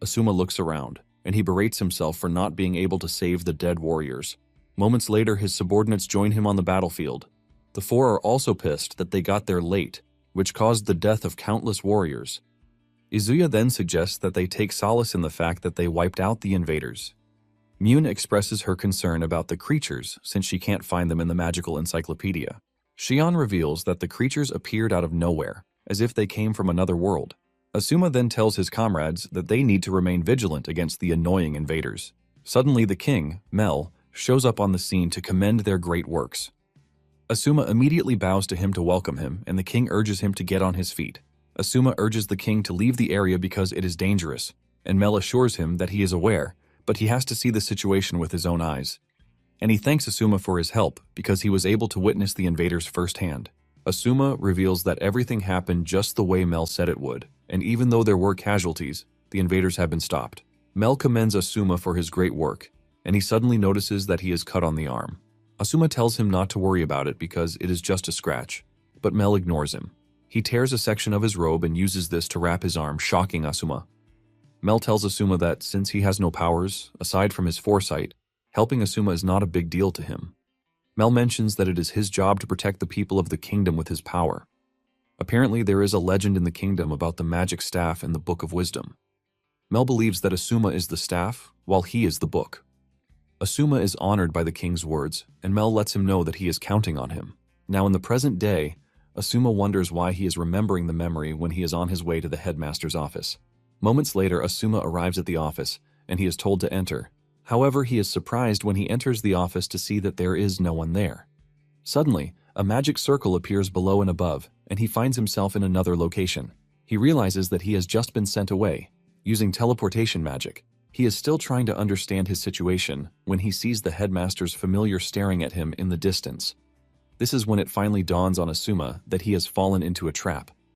Asuma looks around, and he berates himself for not being able to save the dead warriors. Moments later, his subordinates join him on the battlefield. The four are also pissed that they got there late, which caused the death of countless warriors. Izuya then suggests that they take solace in the fact that they wiped out the invaders. Mune expresses her concern about the creatures since she can't find them in the magical encyclopedia. Shion reveals that the creatures appeared out of nowhere, as if they came from another world. Asuma then tells his comrades that they need to remain vigilant against the annoying invaders. Suddenly the king, Mel, shows up on the scene to commend their great works. Asuma immediately bows to him to welcome him, and the king urges him to get on his feet. Asuma urges the king to leave the area because it is dangerous, and Mel assures him that he is aware, but he has to see the situation with his own eyes. And he thanks Asuma for his help because he was able to witness the invaders firsthand. Asuma reveals that everything happened just the way Mel said it would, and even though there were casualties, the invaders have been stopped. Mel commends Asuma for his great work, and he suddenly notices that he is cut on the arm. Asuma tells him not to worry about it because it is just a scratch, but Mel ignores him. He tears a section of his robe and uses this to wrap his arm, shocking Asuma. Mel tells Asuma that since he has no powers, aside from his foresight, helping Asuma is not a big deal to him. Mel mentions that it is his job to protect the people of the kingdom with his power. Apparently, there is a legend in the kingdom about the magic staff in the Book of Wisdom. Mel believes that Asuma is the staff, while he is the book. Asuma is honored by the king's words, and Mel lets him know that he is counting on him. Now in the present day, Asuma wonders why he is remembering the memory when he is on his way to the headmaster's office. Moments later, Asuma arrives at the office, and he is told to enter. However, he is surprised when he enters the office to see that there is no one there. Suddenly, a magic circle appears below and above, and he finds himself in another location. He realizes that he has just been sent away, using teleportation magic. He is still trying to understand his situation when he sees the headmaster's familiar staring at him in the distance. This is when it finally dawns on Asuma that he has fallen into a trap.